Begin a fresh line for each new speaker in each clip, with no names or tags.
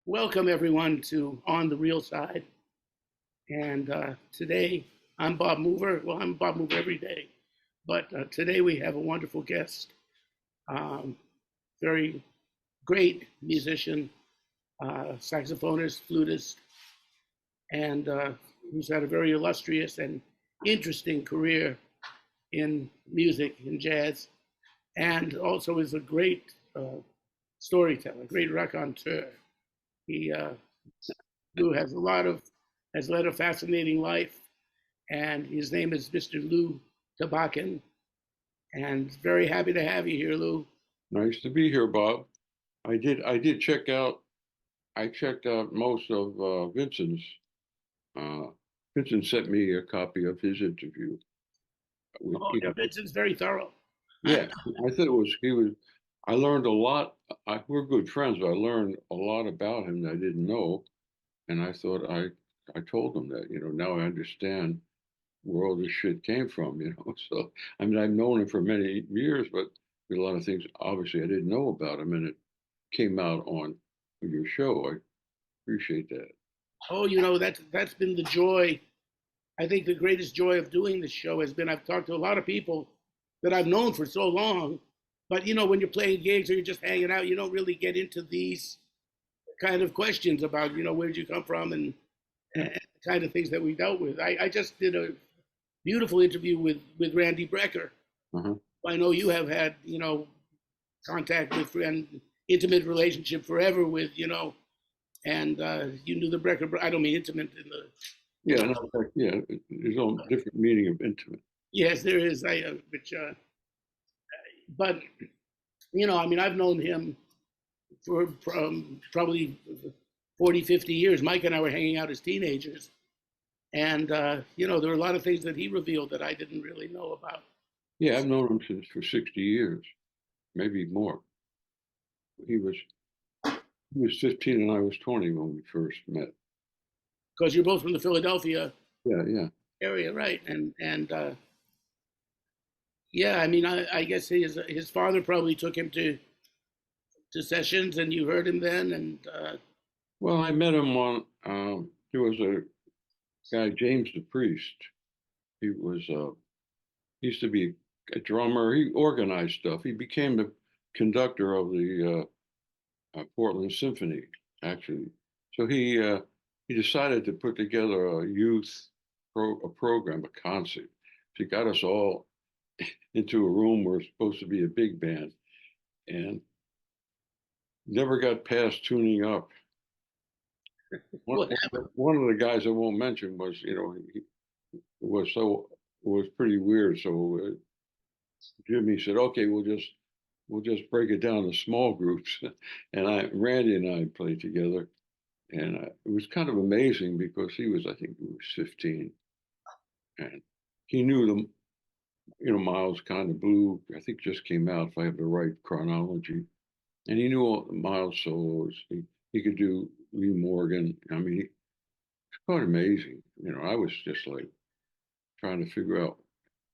Welcome everyone to On the Real Side. And today I'm Bob Mover. Well, I'm Bob Mover every day, but today we have a wonderful guest, um, very great musician, saxophonist, flutist, and who's had a very illustrious and interesting career in music, in jazz, and also is a great storyteller, great raconteur. He Lew has led a fascinating life, and his name is Mr. Lew Tabackin, and very happy to have you here, Lew.
Nice to be here, Bob. I did check out. I checked out most of Vincent's. Uh, Vincent sent me a copy of his interview.
Oh, yeah, Vincent's very thorough.
Yeah, I thought it was. He was. I learned a lot. We're good friends, but I learned a lot about him that I didn't know, and I thought I told him that. Now I understand where all this shit came from. So I mean, I've known him for many years, but there's a lot of things obviously I didn't know about him, and it came out on your show. I appreciate that.
Oh, that's been the joy. I think the greatest joy of doing this show has been I've talked to a lot of people that I've known for so long, but when you're playing gigs or you're just hanging out, you don't really get into these kind of questions about where did you come from and the kind of things that we dealt with. I just did a beautiful interview with Randy Brecker.
Uh-huh.
I know you have had contact with and intimate relationship forever with and you knew the Brecker. I don't mean intimate in the
Yeah, no, yeah. There's a different meaning of intimate.
yes, there is. But I mean, I've known him for probably 40, 50 years. Mike and I were hanging out as teenagers. And, there were a lot of things that he revealed that I didn't really know about.
Yeah, I've known him since for 60 years, maybe more. He was he was 15 and I was 20 when we first met.
Because you're both from the Philadelphia
Yeah, yeah.
area, right? And yeah, I mean, I guess his father probably took him to sessions, and you heard him then. And
Well, I met him on. There was a guy, James the Priest. He was he used to be a drummer. He organized stuff. He became the conductor of the Portland Symphony, actually. So he decided to put together a a program, a concert. So he got us all into a room where it's supposed to be a big band, and never got past tuning up. One,
what happened?
one of the guys I won't mention was, he was it was pretty weird. So Jimmy said, "Okay, we'll just break it down to small groups," and Randy and I played together, and it was kind of amazing because I think he was 15, and he knew the, Miles kind of Blue, I think just came out if I have the right chronology, and he knew all the Miles solos. He could do Lee Morgan. I mean, it's quite amazing. I was just like trying to figure out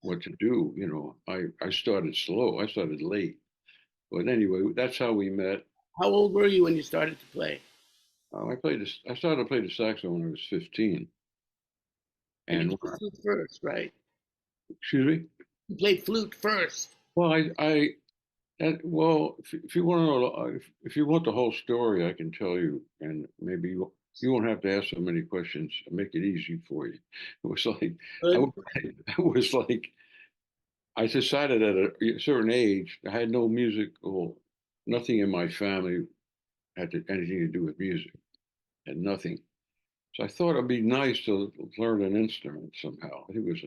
what to do. I started slow. I started late. But anyway, that's how we met.
How old were you when you started to play?
I started to play the saxophone when I was 15.
And you
And
played flute first, right?
excuse me.
You played flute first.
Well, well, if you want to know, if you want the whole story, I can tell you, and maybe you won't have to ask so many questions. I'll make it easy for you. It was like I,
Good.
was- I was like I decided at a certain age I had no musical, nothing in my family anything to do with music, and nothing. So I thought it'd be nice to learn an instrument somehow. I think it was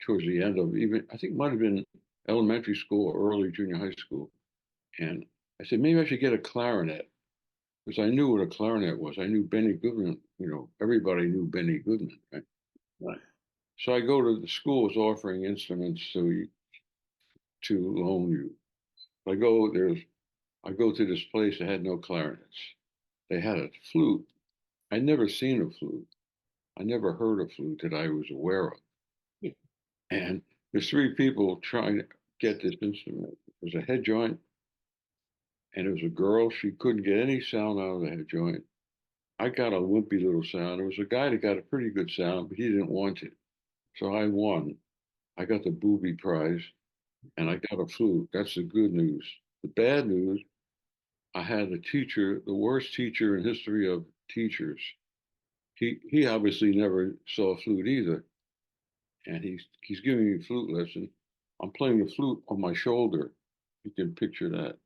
towards the end of even, I think it might have been elementary school or early junior high school. And I said, maybe I should get a clarinet because I knew what a clarinet was. I knew Benny Goodman, everybody knew Benny Goodman, right?
Right.
So I go to the schools offering instruments to loan you. I go to this place that had no clarinets. They had a flute. I'd never seen a flute. I never heard a flute that I was aware of. And there's three people trying to get this instrument. There's a head joint, and it was a girl. She couldn't get any sound out of the head joint. I got a wimpy little sound. There was a guy that got a pretty good sound, but he didn't want it. So I won. I got the booby prize and I got a flute. That's the good news. The bad news, I had a teacher, the worst teacher in history of teachers. He obviously never saw a flute either. And he's giving me a flute lesson. I'm playing the flute on my shoulder. You can picture that.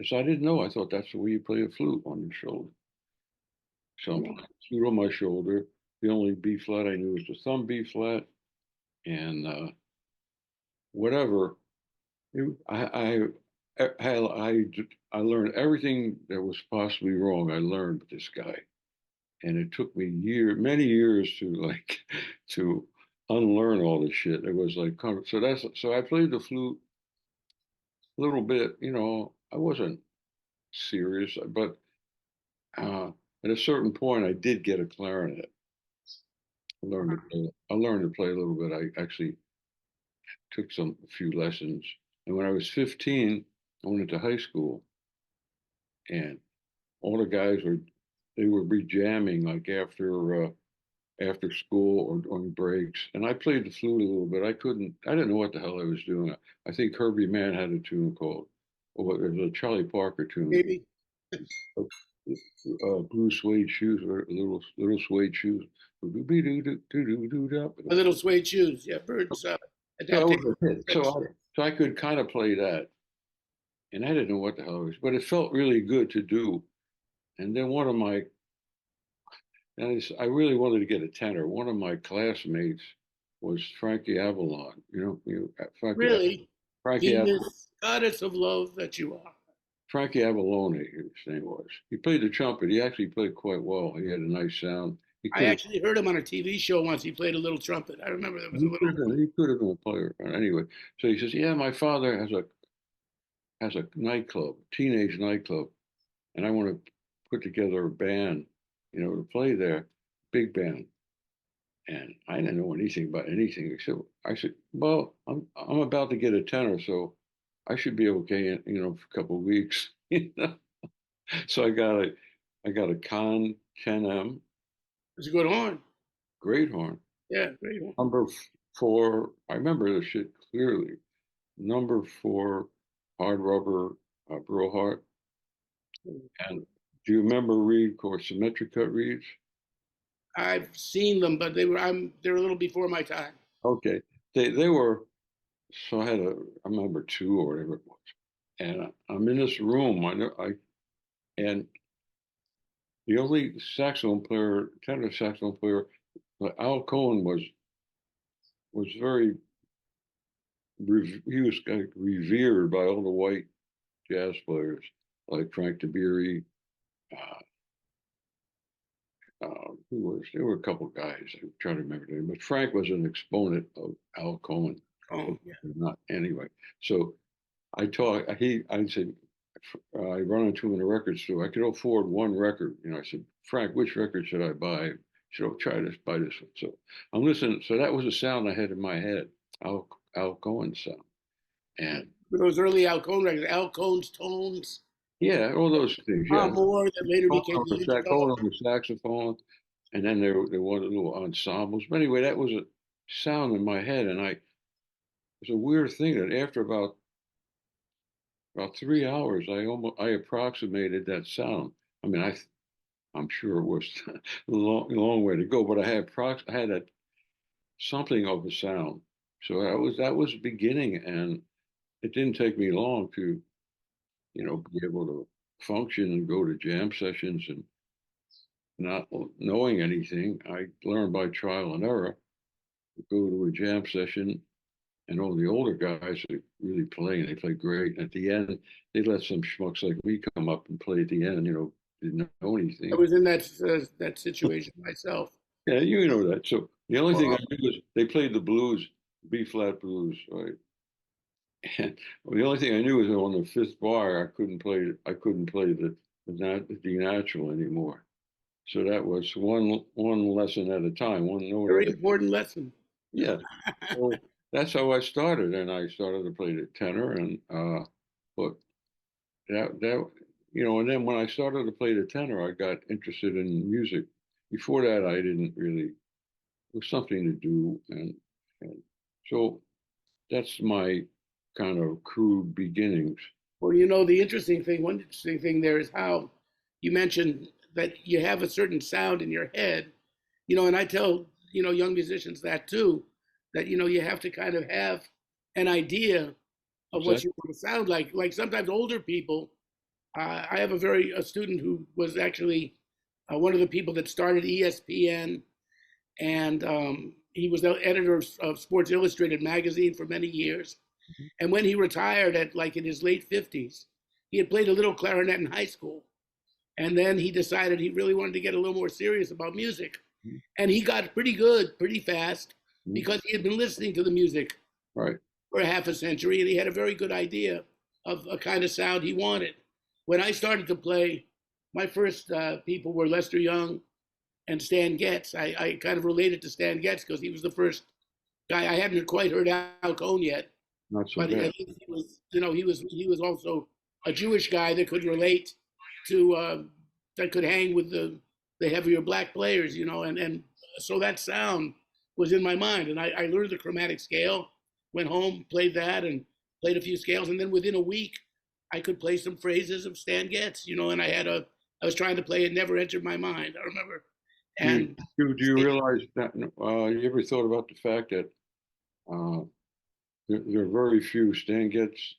So I didn't know. I thought that's the way you play a flute, on your shoulder. So I'm playing the flute on my shoulder. The only B flat I knew was the thumb B flat, and whatever. I learned everything that was possibly wrong. I learned with this guy, and it took me many years to like to unlearn all this shit. It was like so I played the flute a little bit. I wasn't serious, but at a certain point, I did get a clarinet. I learned to play a little bit. I actually took a few lessons, and when I was 15, I went into high school, and all the guys were be jamming like after school or during breaks, and I played the flute a little bit. I didn't know what the hell I was doing. I think Herbie Mann had a tune called, or it was a Charlie Parker tune,
Maybe
blue suede shoes or little suede shoes.
a little suede shoes. Yeah, birds
So that
adaptation.
was a hit. So I could kind of play that, and I didn't know what the hell it was, but it felt really good to do. And then I really wanted to get a tenor. One of my classmates was Frankie Avalon.
Really,
Frankie
Venus, goddess of love that you are.
Frankie Avalone, his name was. He played the trumpet. He actually played quite well. He had a nice sound. He
I
could have
actually heard him on a TV show once. He played a little trumpet. I remember there was a little.
he could have been a player. Anyway, so he says, "Yeah, my father has a nightclub, teenage nightclub, and I want to put together a band, to play there, big band." And I didn't know anything about anything except I said, "Well, I'm about to get a tenor, so I should be okay, for a couple of weeks." So I got a Con 10M,
It's a good horn.
great horn,
Yeah, great horn.
number 4. I remember this shit clearly. Number 4 hard rubber Brohart. And do you remember reed called symmetric cut reeds?
I've seen them, but they're a little before my time.
Okay, they were. So I remember 2 or whatever it was, and I'm in this room. And the only tenor saxophone player, Al Cohen was he was kind of revered by all the white jazz players like Frank DeBerry. Uh, there were a couple of guys. I'm trying to remember their name, but Frank was an exponent of Al Cohen.
Oh, yeah.
Not anyway. So I said, I run into him in a record store. I could afford one record. I said, "Frank, which record should I buy?" He said, "Oh, buy this one." So I'm listening. So that was a sound I had in my head, Al Cohen sound. And
Those early Al Cohn records, Al Cohn's tones,
yeah, all those things. Yeah.
Moore that later became the
Cohen
Interpol.
on the saxophone. And then there were little ensembles. But anyway, that was a sound in my head. And it was a weird thing that after about 3 hours, I approximated that sound. I mean, I'm sure it was a long way to go, but I had something of a sound. So that was beginning, and it didn't take me long to be able to function and go to jam sessions and not knowing anything. I learned by trial and error. Go to a jam session, and all the older guys are really playing. They play great. At the end, they let some schmucks like me come up and play at the end. Didn't know
I
anything.
was in that situation myself.
Yeah, you know that. So the only thing I
Well,
knew was they played the blues, B flat blues, right? And the only thing I knew was that on the fifth bar, I couldn't play the D natural anymore. So that was one lesson at a time, one note
very
at a.
important lesson.
Yeah. So that's how I started, and I started to play the tenor, and but that and then when I started to play the tenor, I got interested in music. Before that, I didn't really. It was something to do, and so that's my kind of crude beginnings.
Well, one interesting thing there is how you mentioned that you have a certain sound in your head, and I tell, young musicians that too, that, you have to kind of have an idea of what
Exactly.
you want to sound like. Like sometimes older people, I have a student who was actually one of the people that started ESPN, and he was the editor of Sports Illustrated magazine for many years. And when he retired at like in his late 50s, he had played a little clarinet in high school. And then he decided he really wanted to get a little more serious about music. And he got pretty good pretty fast
Mhm.
because he had been listening to the music
Right.
for a half a century and he had a very good idea of a kind of sound he wanted. When I started to play, my first people were Lester Young and Stan Getz. I kind of related to Stan Getz because he was the first guy. I hadn't quite heard Al Cohn yet,
Not so
but
bad.
he was, he was also a Jewish guy that could relate to, that could hang with the heavier black players, and so that sound was in my mind, and I learned the chromatic scale, went home, played that, and played a few scales, and then within a week, I could play some phrases of Stan Getz, and I was trying to play it, never entered my mind. I remember, and
Do you realize that? You ever thought about the fact that uh, there are very few Stan Getz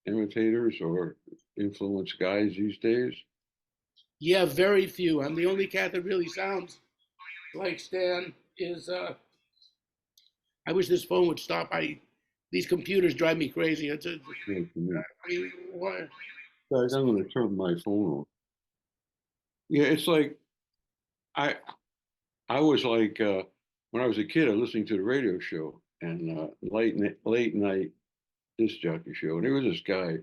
imitators or influence guys these days?
yeah, very few. I'm the only cat that really sounds like Stan. Is I wish this phone would stop. These computers drive me crazy.
Yeah, to me.
I mean, what?
Guys, I'm going to turn my phone on. Yeah, it's like I I was like when I was a kid, I was listening to the radio show and late night disc jockey show, and there was this guy.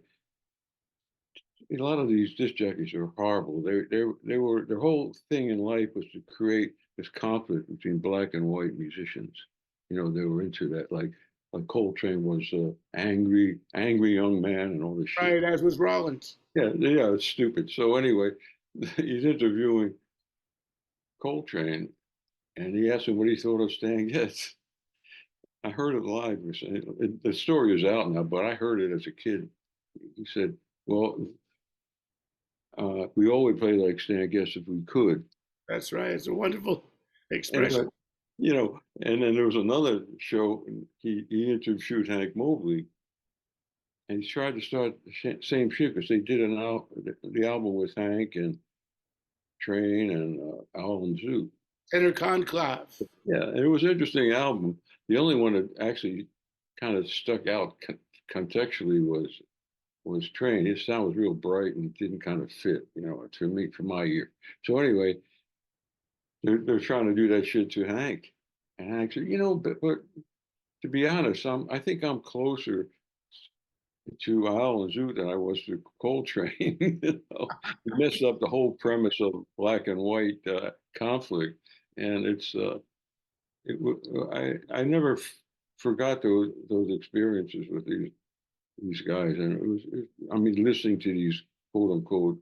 A lot of these disc jockeys are horrible. They were their whole thing in life was to create this conflict between black and white musicians. They were into that. Like Coltrane was angry young man and all this shit.
Right, as was Rollins.
Yeah, yeah, it's stupid. So anyway, he's interviewing Coltrane, and he asked him what he thought of Stan Getz. I heard it live. The story is out now, but I heard it as a kid. He said, "Well, we always play like Stan Getz if we could."
That's right. It's a wonderful
And
expression.
and then there was another show. And he interviewed Hank Mobley, and he tried to start the same shit because they did the album with Hank and Train and Alan Zoot.
Tenor conclave.
Yeah, and it was an interesting album. The only one that actually kind of stuck out contextually was Train. His sound was real bright and didn't kind of fit, to me, for my ear. So anyway, they're trying to do that shit to Hank, and Hank said, but to be honest, I think I'm closer to Alan Zoot than I was to Coltrane. He messed up the whole premise of black and white conflict, and I never forgot those experiences with these guys, and I mean, listening to these quote unquote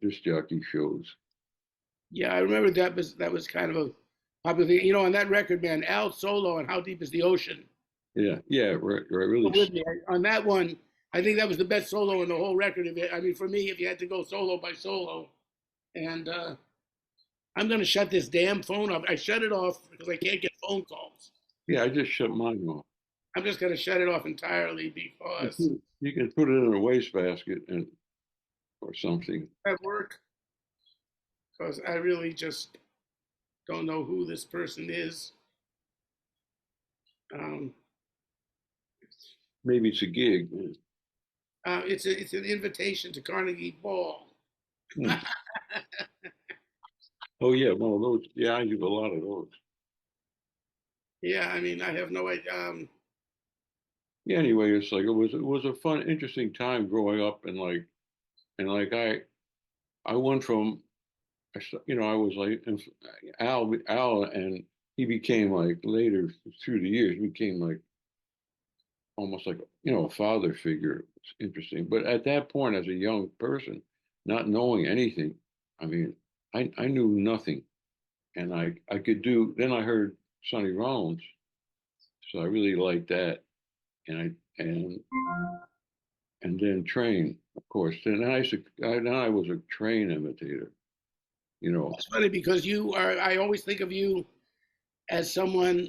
disc jockey shows.
Yeah, I remember that was kind of a popular thing. On that record, man, Al solo on How Deep Is the Ocean.
Yeah, yeah, right, right. Really,
With me on that one, I think that was the best solo in the whole record. I mean, for me, if you had to go solo by solo, and I'm gonna shut this damn phone off. I shut it off because I can't get phone calls.
yeah. I just shut mine off.
I'm just gonna shut it off entirely because
You can put it in a wastebasket and or something.
at work, because I really just don't know who this person is. Um,
Maybe it's a gig.
it's an invitation to Carnegie Ball.
Hmm. Oh yeah, one of those. Yeah, I use a lot of those.
Yeah, I mean, I have no idea.
Yeah. Anyway, it's like it was a fun, interesting time growing up, and I went from I was like Al, and he became like later through the years became like almost like a father figure. It's interesting, but at that point, as a young person, not knowing anything. I mean, I knew nothing, and I could do. Then I heard Sonny Rollins, so I really liked that, and and then train, of course. Then I was a train imitator, you know.
It's funny because I always think of you as someone,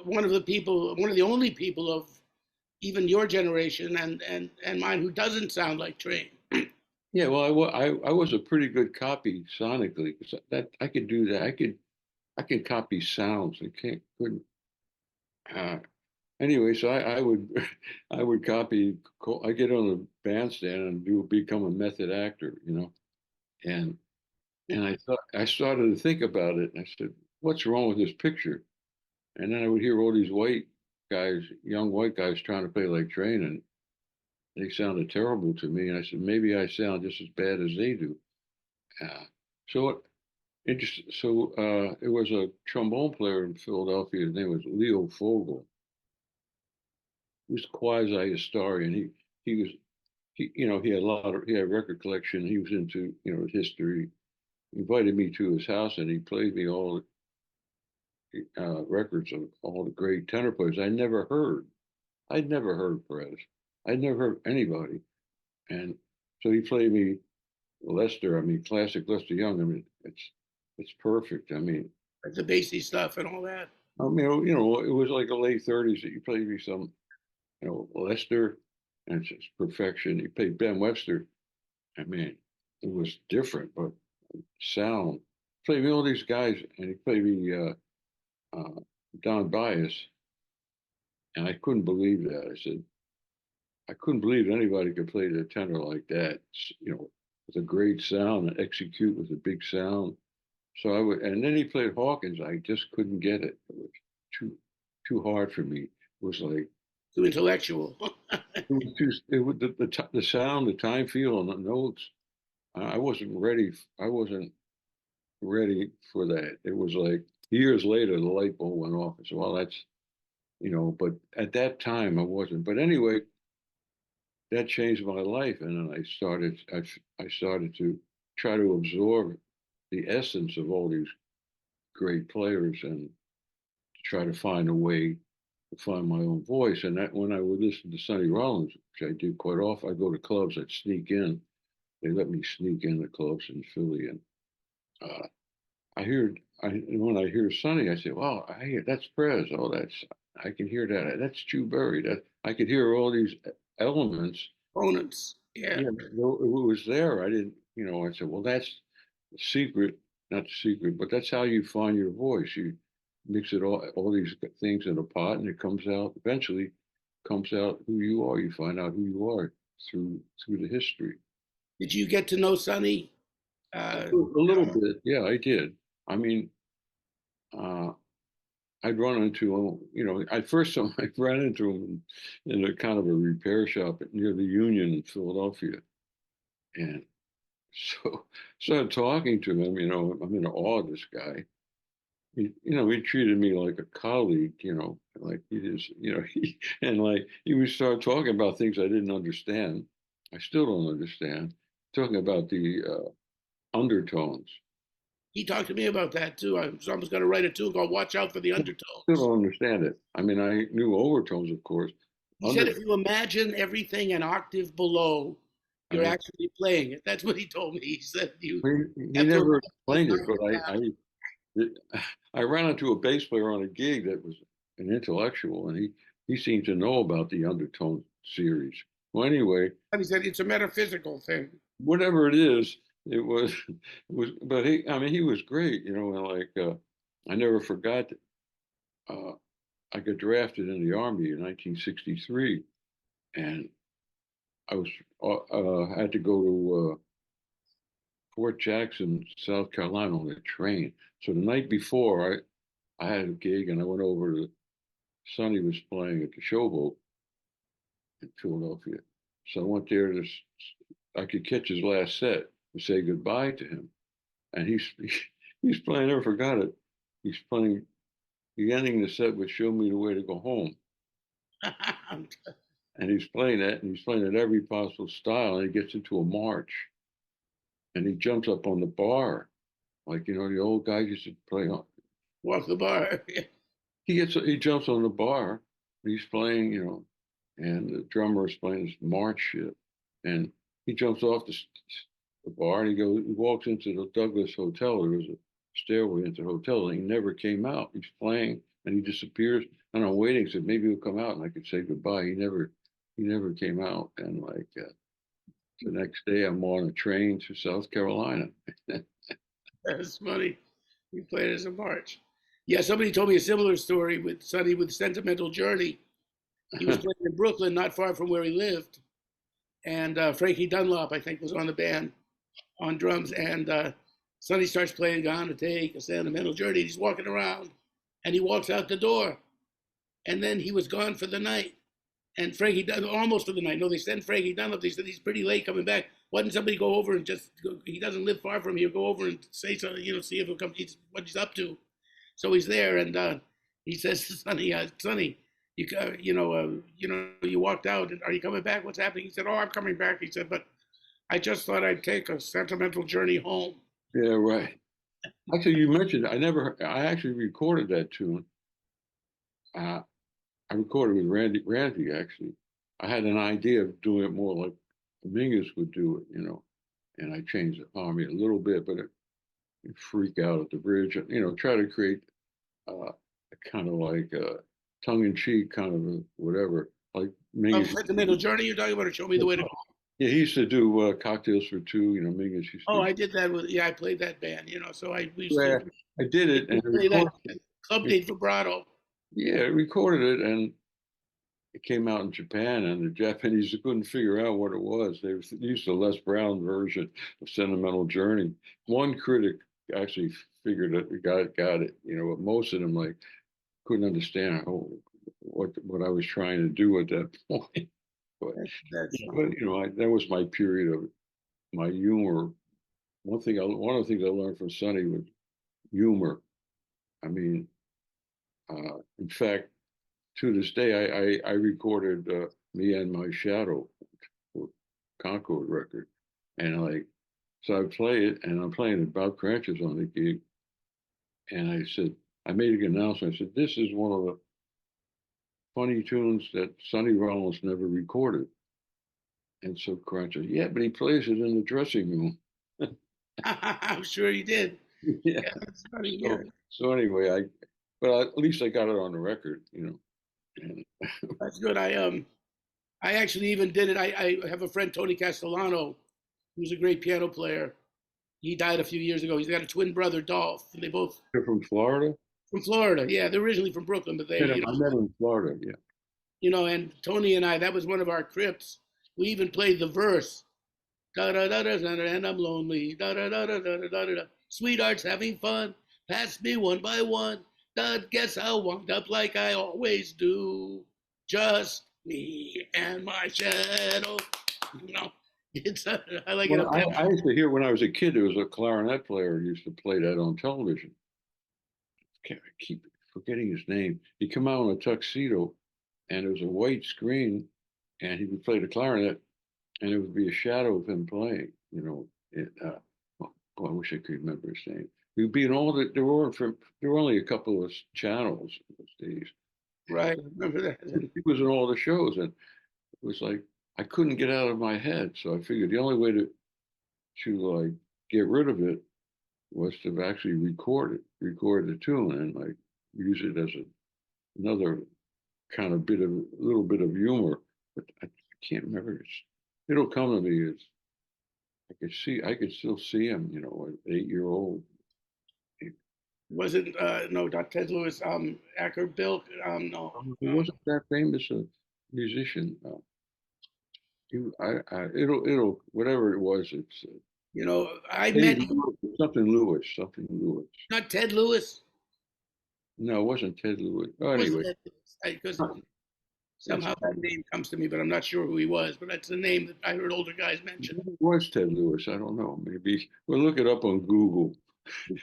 one of the people, one of the only people of even your generation and mine who doesn't sound like Train.
Yeah, well, I was a pretty good copy sonically. 'Cause that I could do that. I could copy sounds. I can't couldn't. Uh, anyway, so I would I would copy. I get on the bandstand and do become a method actor, you know. And I started to think about it, and I said, "What's wrong with this picture?" And then I would hear all these white guys, young white guys, trying to play like Train, and they sounded terrible to me. And I said, maybe I sound just as bad as they do. Uh, so it, it was a trombone player in Philadelphia. His name was Leo Fogel. He was quasi historian. He was he had a lot of he had a record collection. He was into history. He invited me to his house, and he played me all the records of all the great tenor players I never heard. I'd never heard Perez. I'd never heard anybody. And so he played me Lester. I mean, classic Lester Young. I mean, it's perfect. I mean,
Like the bassy stuff and all that.
it was like the late '30s that you played me some, Lester, and it's just perfection. He played Ben Webster. I mean, it was different, but sound. Played me all these guys, and he played me uh, Don Bias, and I couldn't believe that. I said, I couldn't believe anybody could play the tenor like that, with a great sound and execute with a big sound. So and then he played Hawkins. I just couldn't get it. It was too, too hard for me. It was like,
Too intellectual.
it was the sound, the time feel, and the notes. I wasn't ready. I wasn't ready for that. It was like years later, the light bulb went off. I said, well, but at that time I wasn't. But anyway, that changed my life, and then I started to try to absorb the essence of all these great players and to try to find a way to find my own voice. And that when I would listen to Sonny Rollins, which I do quite often, I go to clubs, I'd sneak in. They let me sneak in the clubs in Philly, and uh, when I hear Sonny, I say, "Wow, I hear that's Prez. Oh, I can hear that. That's Chu Berry. That I could hear all these elements."
Opponents. Yeah.
Yeah, no, it was there. I didn't, I said, well, that's the secret, not the secret, but that's how you find your voice. You mix all these things in a pot, and it comes out, eventually comes out who you are. You find out who you are through the history.
Did you get to know Sonny?
A little bit, yeah, I did. I mean, uh, I'd run into him, at first time I ran into him in a kind of a repair shop near the Union in Philadelphia. And so started talking to him, I'm in awe of this guy. He treated me like a colleague, like he just, and like he would start talking about things I didn't understand. I still don't understand. Talking about the undertones.
He talked to me about that too. I was almost going to write it too, called "Watch Out for the
Still
Undertones."
don't understand it. I mean, I knew overtones, of course.
He said
Under,
if you imagine everything an octave below,
I
you're
mean,
actually playing it. That's what he told me. He said you
he
have to
never
imagine the
explained it, but
octave down.
I ran into a bass player on a gig that was an intellectual, and he seemed to know about the undertone series. Well, anyway,
And he said it's a metaphysical thing.
whatever it is, but I mean, he was great, and like, I never forgot that, I got drafted in the Army in 1963, and I was, had to go to, Fort Jackson, South Carolina on a train. So the night before, I had a gig, and I went over to Sonny was playing at the Showboat in Philadelphia. So I went there I could catch his last set to say goodbye to him. And he's playing, I never forgot it. He's playing, the ending of the set would Show Me the Way to Go Home. And he's playing that, and he's playing it every possible style, and he gets into a march. and he jumps up on the bar, like the old guys used to play on.
Walk the bar.
He jumps on the bar. He's playing, and the drummer is playing this march shit, and he jumps off the bar and he walks into the Douglas Hotel. There was a stairway into the hotel, and he never came out. He's playing and he disappears, and I'm waiting. Said maybe he'll come out and I could say goodbye. He never came out, and like the next day I'm on a train to South Carolina.
That's funny. He played as a march. Yeah, somebody told me a similar story with Sonny with Sentimental Journey. He was playing in Brooklyn, not far from where he lived. And Frankie Dunlop, I think, was on the band on drums. And Sonny starts playing Gonna Take a Sentimental Journey. He's walking around and he walks out the door. And then he was gone for the night. And Frankie, almost for the night. No, they sent Frankie Dunlop. They said he's pretty late coming back. Why didn't somebody go over and he doesn't live far from here, go over and say something, see if he'll come, what he's up to. So he's there, and he says to Sonny, Sonny, you walked out. Are you coming back? What's happening? He said, oh, I'm coming back. He said, but I just thought I'd take a sentimental journey home.
Yeah, right. Actually, you mentioned I actually recorded that tune. I recorded with Randy actually. I had an idea of doing it more like Mingus would do it, and I changed the harmony a little bit, but it freak out at the bridge, try to create a kind of like a tongue-in-cheek kind of a whatever, like Mingus.
Sentimental Journey you're talking about, or Show Me the Way to Go?
Yeah, he used to do Cocktails for Two, Mingus used to.
Oh, I did that I played that band, so I
did it and
that Club Date Vibrato.
Yeah, I recorded it, and it came out in Japan, and the Japanese couldn't figure out what it was. They used the Les Brown version of Sentimental Journey. One critic actually figured it, got it, but most of them couldn't understand what I was trying to do at that point. But that was my period of my humor. One of the things I learned from Sonny was humor. I mean, in fact, to this day, I recorded Me and My Shadow for Concord record, and so I play it, and I'm playing it. Bob Cratchit's on the gig, and I made an announcement. I said, this is one of the funny tunes that Sonny Rollins never recorded. And so Cratchit, yeah, but he plays it in the dressing room.
I'm sure he did.
Yeah, that's funny. So anyway, but at least I got it on the record, And
that's good. I actually even did it. I have a friend, Tony Castellano, who's a great piano player. He died a few years ago. He's got a twin brother, Dolph, and they both.
They're from Florida?
From Florida, yeah. They're originally from Brooklyn, but they.
I met them in Florida, yeah.
And Tony and I, that was one of our crypts. We even played the verse. Da da da da da, and I'm lonely. Da da da da da da da. Sweethearts having fun. Pass me one by one. Guess I'll wind up like I always do. Just me and my shadow. I like it.
I used to hear when I was a kid, there was a clarinet player who used to play that on television. I keep forgetting his name. He'd come out in a tuxedo, and there was a white screen, and he would play the clarinet, and it would be a shadow of him playing. I wish I could remember his name. He would be in all the. There were only a couple of channels those days.
Right, remember that.
He was in all the shows, and it was like I couldn't get out of my head. So I figured the only way to get rid of it was to actually record the tune, and use it as another kind of little bit of humor. But I can't remember. It'll come to me. I could still see him, an 8-year-old.
Was it no, not Ted Lewis, Acker Bill? No.
He wasn't that famous a musician. It'll whatever it was. It's
I met
something Lewis.
Not Ted Lewis.
No, it wasn't Ted Lewis. Oh, anyway,
because somehow that name comes to me, but I'm not sure who he was. But that's the name that I heard older guys mention.
It was Ted Lewis. I don't know. Maybe we'll look it up on Google.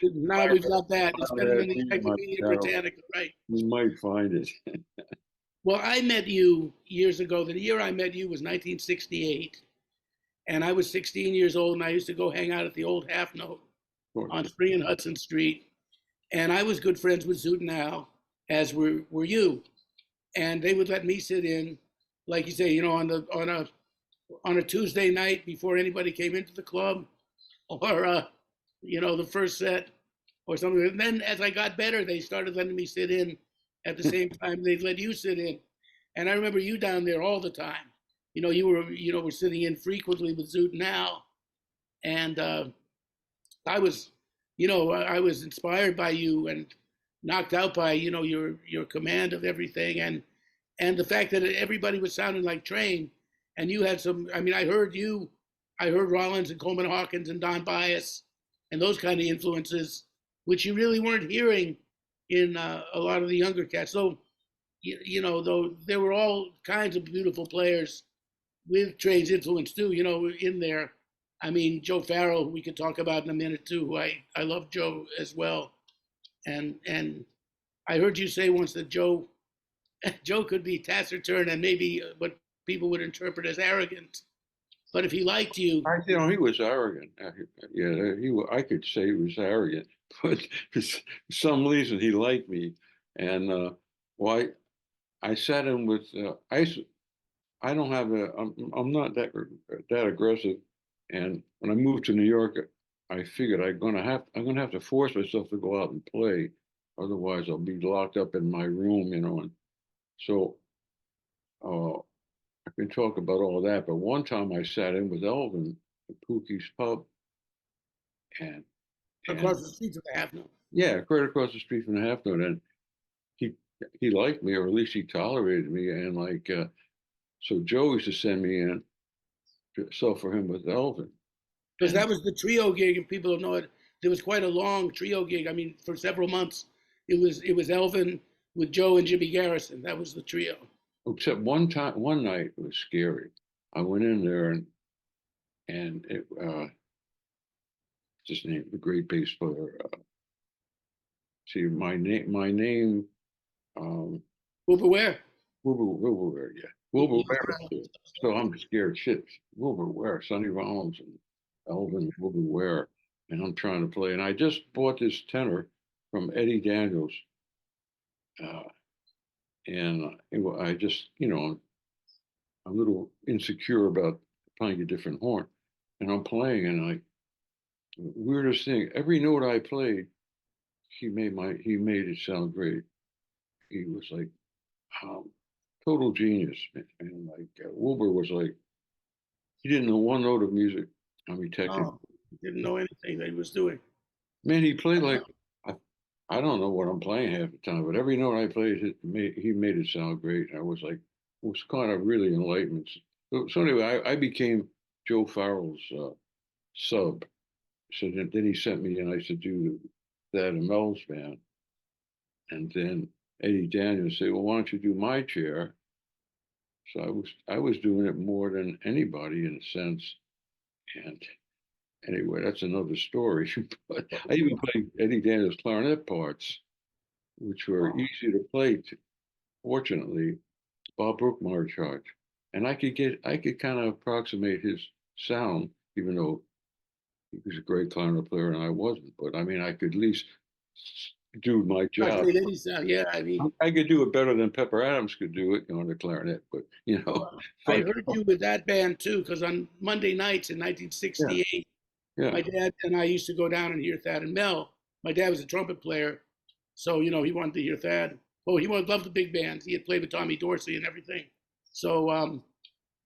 Now we've got that. It's better than the Encyclopedia Britannica, right?
You might find it.
Well, I met you years ago. The year I met you was 1968. And I was 16 years old, and I used to go hang out at the old Half Note on Spring and Hudson Street. And I was good friends with Zoot and Al, as were you. And they would let me sit in, like you say, on a Tuesday night before anybody came into the club, or the first set or something. And then as I got better, they started letting me sit in at the same time they'd let you sit in. And I remember you down there all the time. You were sitting in frequently with Zoot and Al, and I was, I was inspired by you and knocked out by your command of everything, and the fact that everybody was sounding like Train, and you had some. I mean, I heard Rollins and Coleman Hawkins and Don Byas, and those kind of influences, which you really weren't hearing in a lot of the younger cats. So, though there were all kinds of beautiful players with Train's influence too, in there. I mean, Joe Farrell, we could talk about in a minute too, who I love Joe as well. And I heard you say once that Joe could be taciturn and maybe what people would interpret as arrogant. But if he liked you,
he was arrogant. Yeah, I could say he was arrogant, but for some reason he liked me, and why I sat in with I don't have I'm not that aggressive, and when I moved to New York, I figured I'm gonna have to force myself to go out and play, otherwise I'll be locked up in my room, and so I can talk about all that. But one time I sat in with Elvin at Pookie's Pub, and
across the street from the Half Note.
Yeah, right across the street from the Half Note, and he he liked me, or at least he tolerated me, and so Joe used to send me in to for him with Elvin.
Because that was the trio gig, and people don't know it. There was quite a long trio gig. I mean, for several months, it was Elvin with Joe and Jimmy Garrison. That was the trio.
Except one night it was scary. I went in there and it just named the great bass player. See my name.
Wilbur Ware.
Wilbur Ware, yeah. Wilbur Ware. So I'm scared shit. Wilbur Ware, Sonny Rollins and Elvin Wilbur Ware, and I'm trying to play. And I just bought this tenor from Eddie Daniels, and I just, I'm a little insecure about playing a different horn, and I'm playing, and weirdest thing, every note I played, he made it sound great. He was like total genius, and Wilbur was like, he didn't know one note of music. I mean, technically,
didn't know anything that he was doing.
Man, he played like I don't know what I'm playing half the time, but every note I played, he made it sound great. I was like, it was kind of really enlightenment. So anyway, I became Joe Farrell's sub. So then he sent me, and I used to do that in Mel's band. And then Eddie Daniels said, "Well, why don't you do my chair?" So I was doing it more than anybody in a sense. And anyway, that's another story. But I even played Eddie Daniels' clarinet parts, which were easy to play. Fortunately, Bob Brookmeyer charge, and I could kind of approximate his sound, even though he was a great clarinet player and I wasn't. But I mean, I could at least do my job.
Yeah, I mean,
I could do it better than Pepper Adams could do it on the clarinet. But
I heard you with that band too, because on Monday nights in 1968, my dad and I used to go down and hear Thad and Mel. My dad was a trumpet player, so he wanted to hear Thad. Oh, he loved the big bands. He had played with Tommy Dorsey and everything. So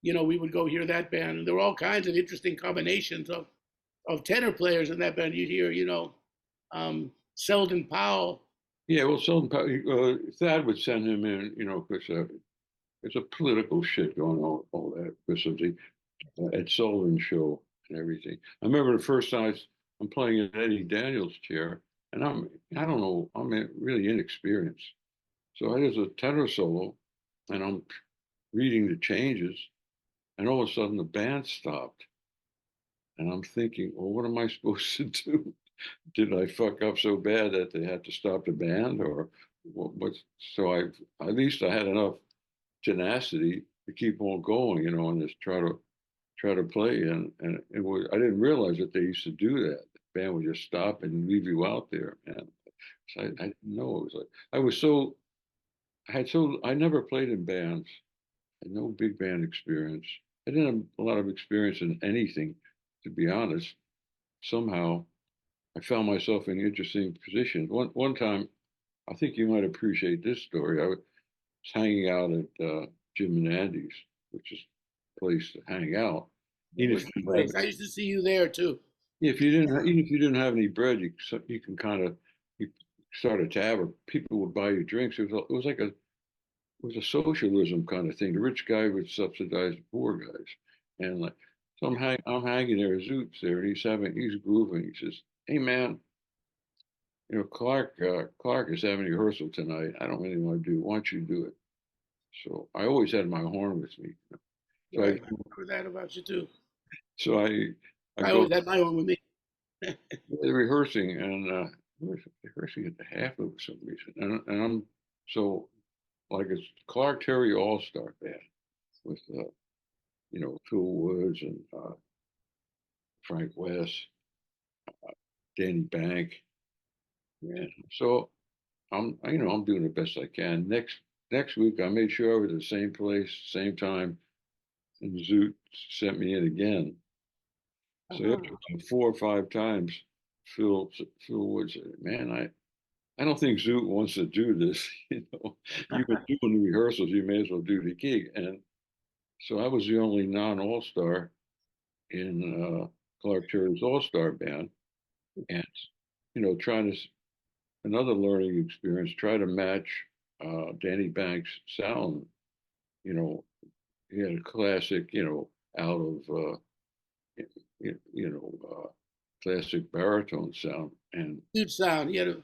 we would go hear that band, and there were all kinds of interesting combinations of tenor players in that band. You'd hear, Selden Powell.
Yeah, well, Selden Powell, Thad would send him in, because there's a political shit going on, all that, because of the Ed Sullivan show and everything. I remember the first time I'm playing in Eddie Daniels' chair, and I don't know, I'm really inexperienced. So I did a tenor solo, and I'm reading the changes, and all of a sudden the band stopped. And I'm thinking, well, what am I supposed to do? Did I fuck up so bad that they had to stop the band, or what? So at least I had enough tenacity to keep on going, and just try to try to play, and it was, I didn't realize that they used to do that. The band would just stop and leave you out there, man. So I didn't know. It was like I was so I never played in bands. I had no big band experience. I didn't have a lot of experience in anything, to be honest. Somehow I found myself in interesting positions. One time, I think you might appreciate this story. I was hanging out at Jim and Andy's, which is a place to hang out.
It
Even
was
if
the
you didn't
place.
have,
I used to see you there too.
if you didn't, even if you didn't have any bread, you can kind of you start a tab, or people would buy you drinks. It was like it was a socialism kind of thing. The rich guy would subsidize the poor guys, and like so I'm hanging there. Zoot's there, and he's grooving. He says, "Hey man, you know Clark is having rehearsal tonight. I don't really want to do it. Why don't you do it?" So I always had my horn with me. So
Right. I remember that about you too.
so I
I
go
always had my own with me.
rehearsing, and we're rehearsing at the half of some reason, and I'm so like it's Clark Terry All Star Band with Phil Woods and Frank West, Danny Bank, and so I'm doing the best I can. Next week I made sure I was at the same place, same time, and Zoot sent me in again. So after
Uh-huh.
about 4 or 5 times, Phil Phil Wood said, "Man, I don't think Zoot wants to do this. You've been doing the rehearsals, you may as well do the gig." And so I was the only non-All Star in Clark Terry's All Star Band, and trying to another learning experience, try to match Danny Banks' sound. You know, he had a classic, out of classic baritone sound, and
Good sound. You had a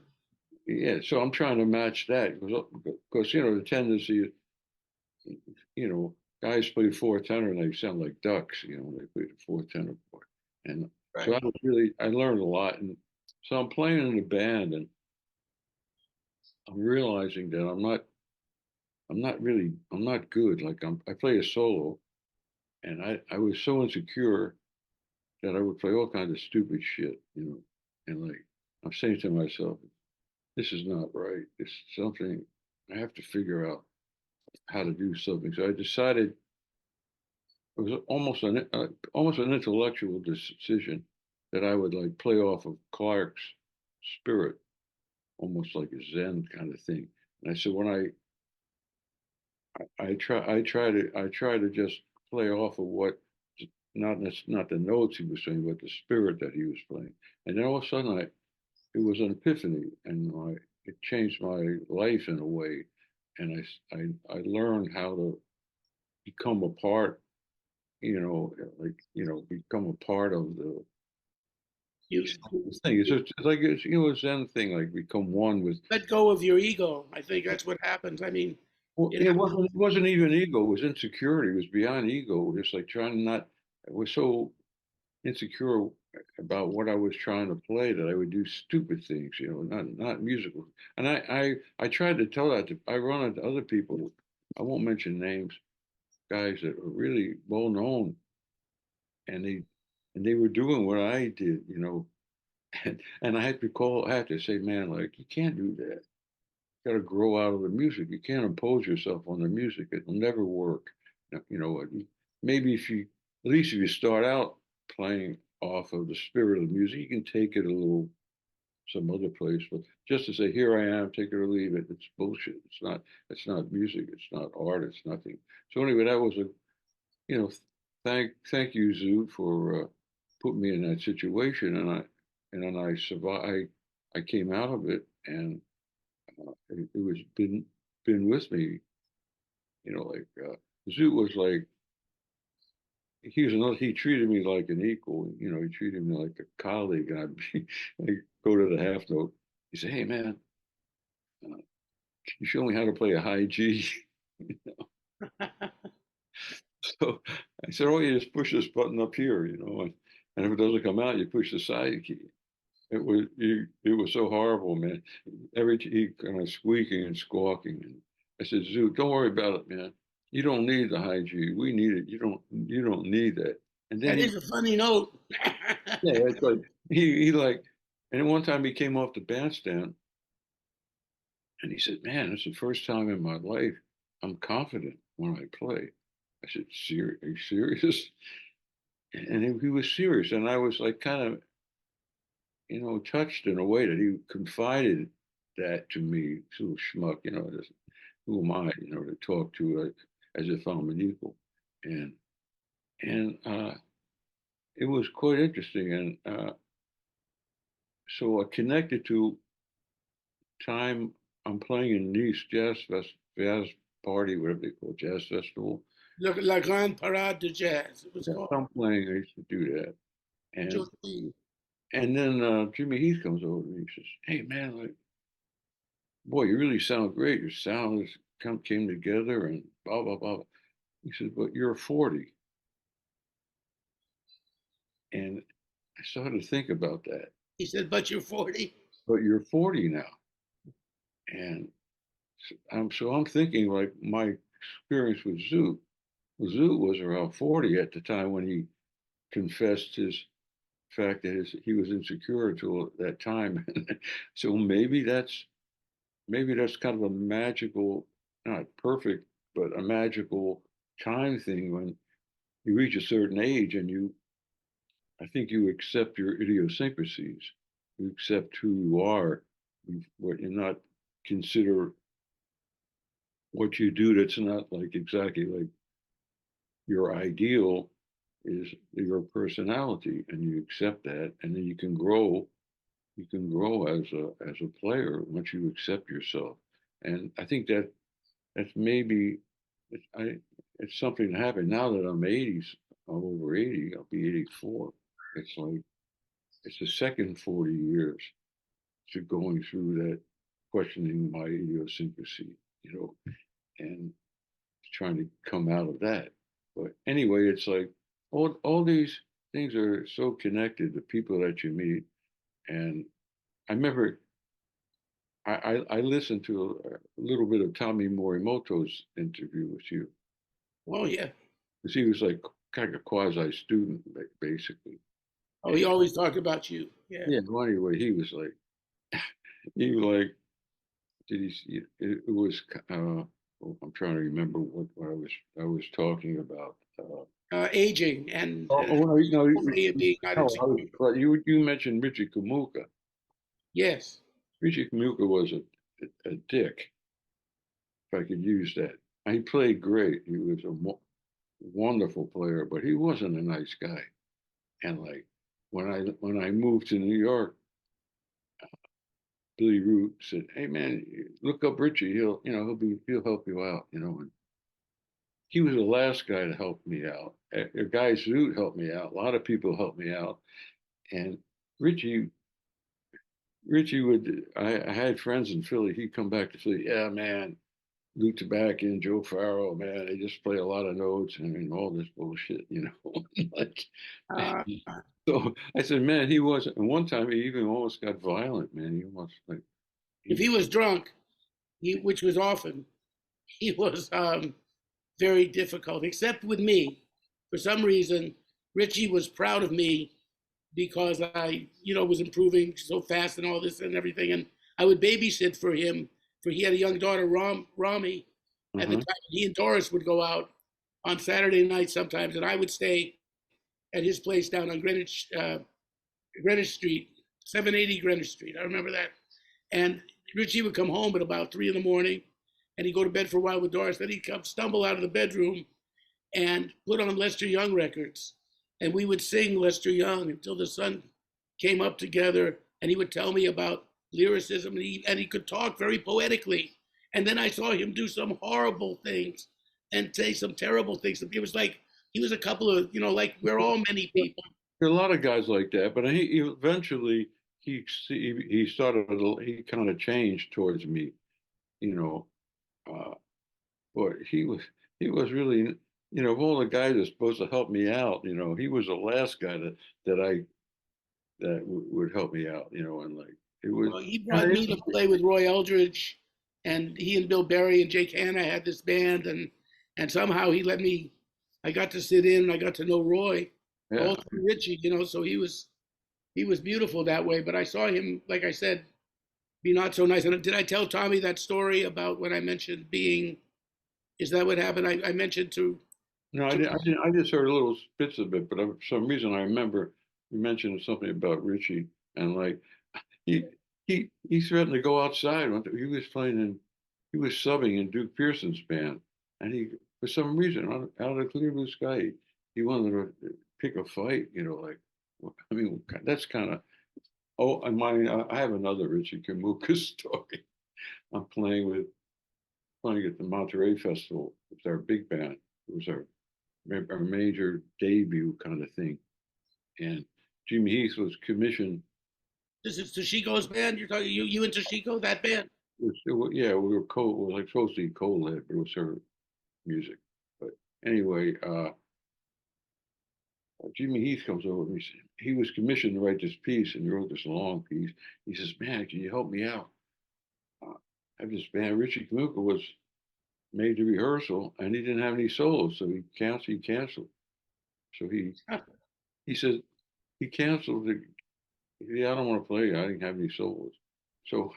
yeah, so I'm trying to match that because the tendency, you know, guys play four tenor and they sound like ducks, when they play the four tenor part, and so
right.
I learned a lot, and so I'm playing in a band, and I'm realizing that I'm not good. Like I play a solo, and I was so insecure that I would play all kinds of stupid shit, and like I'm saying to myself, this is not right. It's something I have to figure out how to do something. So I decided it was almost an intellectual decision that I would like play off of Clark's spirit, almost like a Zen kind of thing. And I said when I try to just play off of what not the notes he was saying, but the spirit that he was playing. And then all of a sudden it was an epiphany, and it changed my life in a way. And I learned how to become a part, become a part of the
You
thing. It's like a Zen thing, like become one with.
let go of your ego. I think that's what happens. I mean,
Well,
it
it
happens.
wasn't even ego. It was insecurity. It was beyond ego. Just like trying to not. I was so insecure about what I was trying to play that I would do stupid things, not musical. And I tried to tell that I run into other people. I won't mention names, guys that are really well known, and they were doing what I did, and I had to say, man, like you can't do that. You got to grow out of the music. You can't impose yourself on the music. It'll never work. Maybe at least if you start out playing off of the spirit of the music, you can take it a little some other place. But just to say, here I am, take it or leave it, it's bullshit. It's not music. It's not art. It's nothing. So anyway, that was you know, thank you, Zoo, for putting me in that situation, and then I survived. I came out of it, and it was been with me. Like Zoo was like he treated me like an equal. He treated me like a colleague, and I'd go to the half note. He said, "Hey man, can you show me how to play a high G?" So I said, "Oh, you just push this button up here, and if it doesn't come out, you push the side key." It was so horrible, man. He kind of squeaking and squawking. And I said, "Zoo, don't worry about it, man. You don't need the high G. We need it. You don't need that." And then
That
he,
is a funny note.
yeah, it's like he like, and then one time he came off the bandstand and he said, "Man, it's the first time in my life I'm confident when I play." I said, "Are you serious?" And he was serious, and I was like kind of, touched in a way that he confided that to me, to a schmuck, who am I, to talk to as if I'm an equal, and and it was quite interesting, and so I connected to time I'm playing in Nice jazz party, whatever they call it, jazz festival.
La Grande Parade de Jazz, it was
Yeah,
called.
I'm playing. I used to do that, and
Josephine.
and then Jimmy Heath comes over and he says, "Hey man, like, boy, you really sound great. Your sound came together and blah blah blah." He says, "But you're 40," and I started to think about that.
He said, but you're 40.
But you're 40 now, and so I'm thinking like my experience with Zoot. Zoot was around 40 at the time when he confessed his fact that he was insecure until that time. So maybe that's kind of a magical, not perfect, but a magical time thing when you reach a certain age and I think you accept your idiosyncrasies, you accept who you are, what you're not consider what you do that's not like exactly like your ideal is your personality, and you accept that, and then you can grow as a player once you accept yourself. And I think that's maybe it's, I, it's something that happened now that I'm 80. I'm over 80. I'll be 84. It's like it's the second 40 years to going through that, questioning my idiosyncrasy, and trying to come out of that. But anyway, it's like all these things are so connected, the people that you meet. And I remember I listened to a little bit of Tommy Morimoto's interview with you,
Oh, yeah.
because he was like kind of a quasi student, basically.
Oh, he
And
always talked about you. Yeah.
yeah, well, anyway, he was like, did he? It was. I'm trying to remember what I was talking about.
Aging and
No,
being not
no,
insecure.
but you mentioned Richie Kamuka.
Yes.
Richie Kamuka was a dick, if I could use that. He played great. He was a wonderful player, but he wasn't a nice guy. And like when I moved to New York, Billy Root said, "Hey man, look up Richie. He'll help you out." And he was the last guy to help me out. A guy Zoot helped me out. A lot of people helped me out. And Richie, Richie would. I had friends in Philly. He'd come back to Philly. Yeah, man, Lew Tabackin, Joe Farrell, man, they just play a lot of notes and all this bullshit. Like,
Uh,
so I said, man, he wasn't. And one time he even almost got violent, man. He almost like
if
he.
he was drunk, which was often, he was very difficult, except with me. For some reason, Richie was proud of me because I, was improving so fast and all this and everything. And I would babysit for him. For he had a young daughter, Rami, at the
Uh-huh.
time. He and Doris would go out on Saturday night sometimes, and I would stay at his place down on Greenwich Street, 780 Greenwich Street. I remember that. And Richie would come home at about 3 in the morning, and he'd go to bed for a while with Doris. Then he'd come stumble out of the bedroom and put on Lester Young records, and we would sing Lester Young until the sun came up together. And he would tell me about lyricism, and he could talk very poetically. And then I saw him do some horrible things and say some terrible things. It was like he was a couple of, like we're all many people.
There are a lot of guys like that, but he eventually he started he kind of changed towards me, you know. Uh, but he was really, of all the guys that's supposed to help me out, he was the last guy that would help me out, and like it was.
Well, he brought me to play with Roy Eldridge, and he and Bill Berry and Jake Hanna had this band, and somehow he let me. I got to sit in, and I got to know Roy,
Yeah.
all through Richie, so he was beautiful that way. But I saw him, like I said, be not so nice. And did I tell Tommy that story about when I mentioned being? Is that what happened? I mentioned
No, I
to
didn't. I just heard little bits of it, but for some reason I remember you mentioned something about Richie and like he he threatened to go outside. He was playing in, he was subbing in Duke Pearson's band, and he for some reason out of the clear blue sky he wanted to pick a fight. Like I mean that's kind of oh and I have another Richie Kamuka story. I'm playing at the Monterey Festival. It was our big band. It was our major debut kind of thing. And Jimmy Heath was commissioned.
this is Toshiko's band. You're talking you and Toshiko, that band.
Yeah, we were like supposed to be co-led, but it was her music. But anyway, Jimmy Heath comes over and he was commissioned to write this piece, and he wrote this long piece. He says, "Man, can you help me out? I have this band. Richie Kamuka was made to rehearsal, and he didn't have any solos, so he canceled. So he said he canceled. Yeah, I don't want to play. I didn't have any solos, so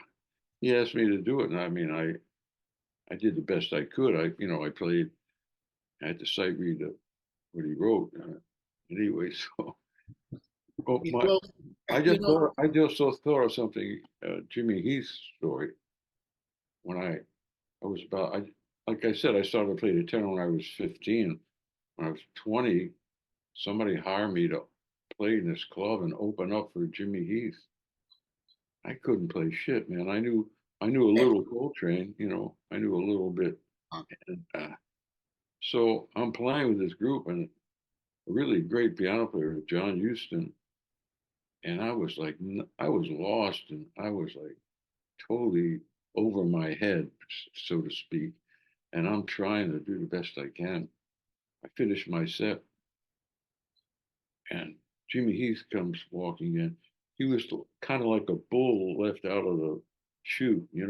he asked me to do it, and I mean, I did the best I could. I played. I had to sight read what he wrote. Anyway, so oh,
Well,
I just thought of something. Jimmy Heath's story. When I was about, like I said, I started to play the tenor when I was 15. When I was 20, somebody hired me to play in this club and open up for Jimmy Heath. I couldn't play shit, man. I knew a little Coltrane, I knew a little bit. And, so I'm playing with this group and a really great piano player, John Huston, and I was like, I was lost and I was like totally over my head, so to speak. And I'm trying to do the best I can. I finished my set and Jimmy Heath comes walking in. He was kind of like a bull left out of the chute. He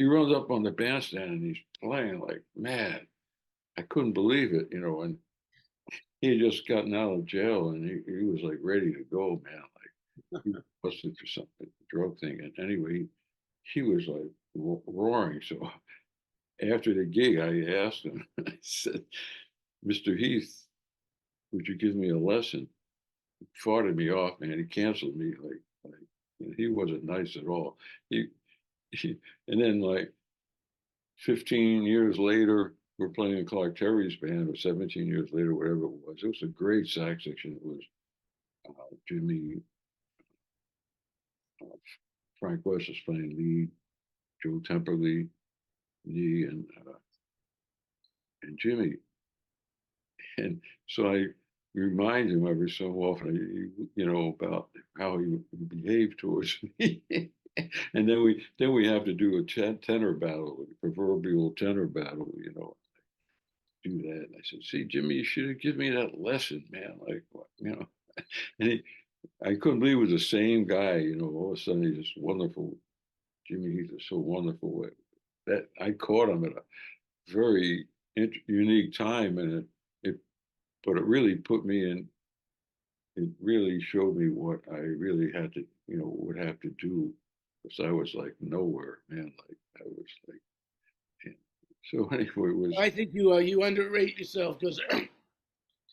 runs up on the bandstand and he's playing like mad. I couldn't believe it. And he had just gotten out of jail and he was like ready to go, man. Like he was busted for something, drug thing. And anyway, he was like roaring. So after the gig, I asked him, I said, Mr. Heath, would you give me a lesson? He farted me off, man. He canceled me. He wasn't nice at all. He, he and then like 15 years later, we're playing in Clark Terry's band, or 17 years later, whatever it was. It was a great sax section. It was Jimmy, uh, Frank West was playing lead, Joe Temperley, me, and Jimmy. And so I remind him every so often, about how he behaved towards me. And then we have to do a tenor battle, a proverbial tenor battle, do that. And I said, see, Jimmy, you should have given me that lesson, man. Like, and I couldn't believe it was the same guy, all of a sudden he's just wonderful. Jimmy, he's just so wonderful. That I caught him at a very unique time, and but it really put me in. It really showed me what I really had to, would have to do, because I was like nowhere, man. Like I was like, yeah. So anyway, it was.
I think you underrate yourself because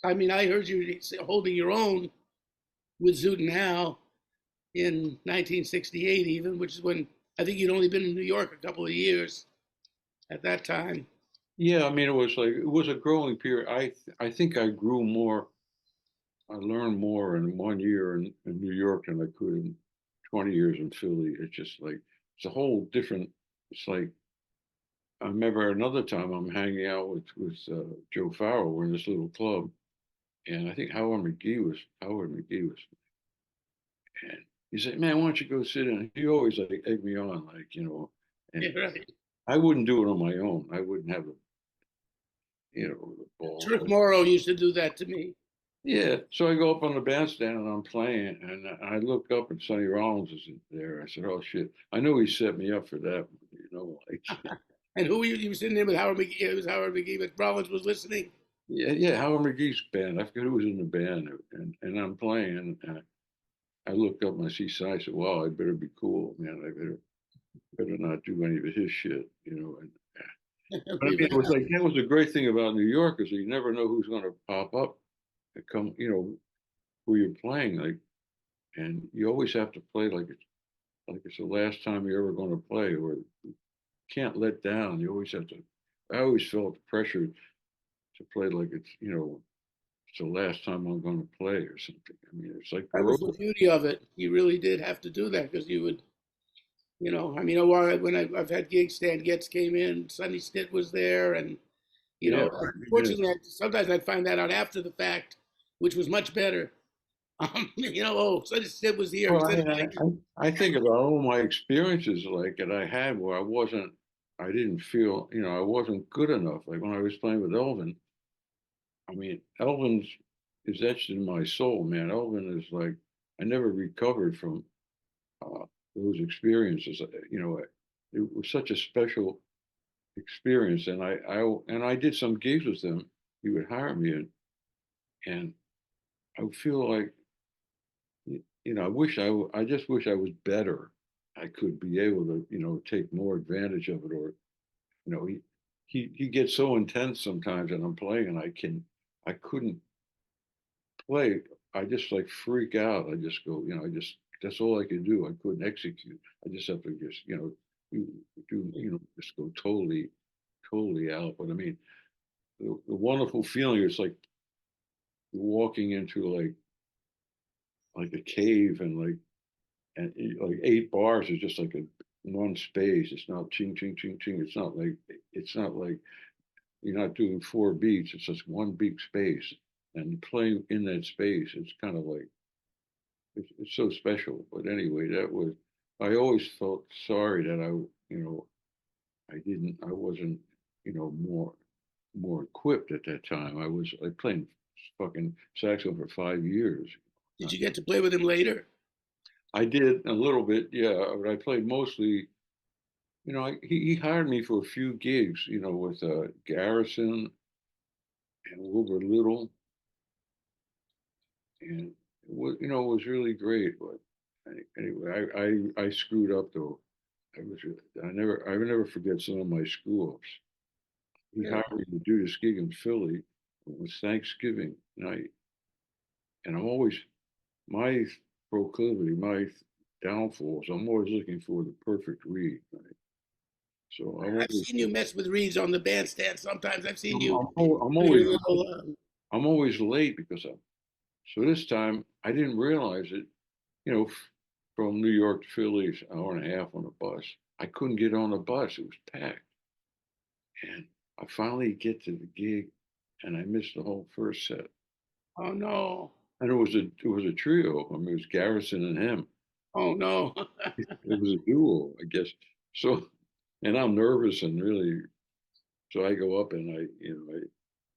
I mean I heard you holding your own with Zoot and Hal in 1968, even, which is when I think you'd only been in New York a couple of years at that time.
Yeah, I mean, it was a growing period. I think I grew more. I learned more in 1 year in New York than I could in 20 years in Philly. It's just like it's a whole different. It's like I remember another time I'm hanging out with Joe Farrell. We're in this little club, and I think Howard McGee was, and he said, "Man, why don't you go sit in?" He always like egged me on,
Yeah,
and
right.
I wouldn't do it on my own. I wouldn't have the
Turk
balls.
Morrow used to do that to me.
Yeah, so I go up on the bandstand and I'm playing, and I look up and Sonny Rollins is there. I said, "Oh shit!" I know he set me up for that. Like
And who were you? You were sitting there with Howard McGee. It was Howard McGee, but Rollins was listening.
yeah, Howard McGee's band. I forget who was in the band, and I'm playing. And I looked up and I see Si. I said, "Wow, I better be cool, man. I better not do any of his shit, you know." And but I mean, it was like that was the great thing about New York is you never know who's going to pop up and come, you know, who you're playing, like, and you always have to play like it's the last time you're ever going to play, or you can't let down. You always have to. I always felt the pressure to play like it's, you know, it's the last time I'm going to play or something. I mean, it's like
That
growth.
was the beauty of it. You really did have to do that because you would, I mean, a while when I've had gigs, Stan Getz came in, Sonny Stitt was there, and
Yeah,
unfortunately, sometimes I'd find that out after the fact, which was much better. Oh, Sonny Stitt was here.
well,
Instead of
I think about all my experiences like that I had where I didn't feel, you know, I wasn't good enough. Like when I was playing with Elvin, I mean, Elvin's is etched in my soul, man. Elvin is like, I never recovered from uh, those experiences. You know, it was such a special experience, and I did some gigs with him. He would hire me, and I would feel like, you know, I just wish I was better. I could be able to, you know, take more advantage of it, or you know, he gets so intense sometimes, and I'm playing, and I couldn't play. I just like freak out. I just go, you know, I just that's all I could do. I couldn't execute. I just have to just, you know, you know, just go totally out. But I mean, the wonderful feeling is like walking into like a cave and like 8 bars is just like a one space. It's not ching ching ching ching. It's not like you're not doing 4 beats. It's just one big space, and playing in that space. It's kind of like it's so special. But anyway, that was. I always felt sorry that you know, I wasn't, you know, more equipped at that time. I playing fucking saxophone for 5 years.
did you get to play with him later?
I did a little bit, yeah, but I played mostly. You know, he hired me for a few gigs, you know, with Garrison and Wilbur Little, and it was, you know, it was really great. But anyway, I screwed up though. I was I never forget some of my screw ups. He
Yeah.
hired me to do this gig in Philly. It was Thanksgiving night, and I'm always my proclivity, my downfalls. I'm always looking for the perfect read. Right? So
I've seen you mess with reeds on the bandstand. Sometimes I've seen you
I'm
do your
always
little.
I'm always late because I'm. So this time I didn't realize it. You know, from New York to Philly, it's an hour and a half on a bus. I couldn't get on the bus; it was packed. And I finally get to the gig, and I missed the whole first set.
Oh no!
And it was a trio. I mean, it was Garrison and him.
Oh no!
It was a duo, I guess. So, and I'm nervous and really. So I go up and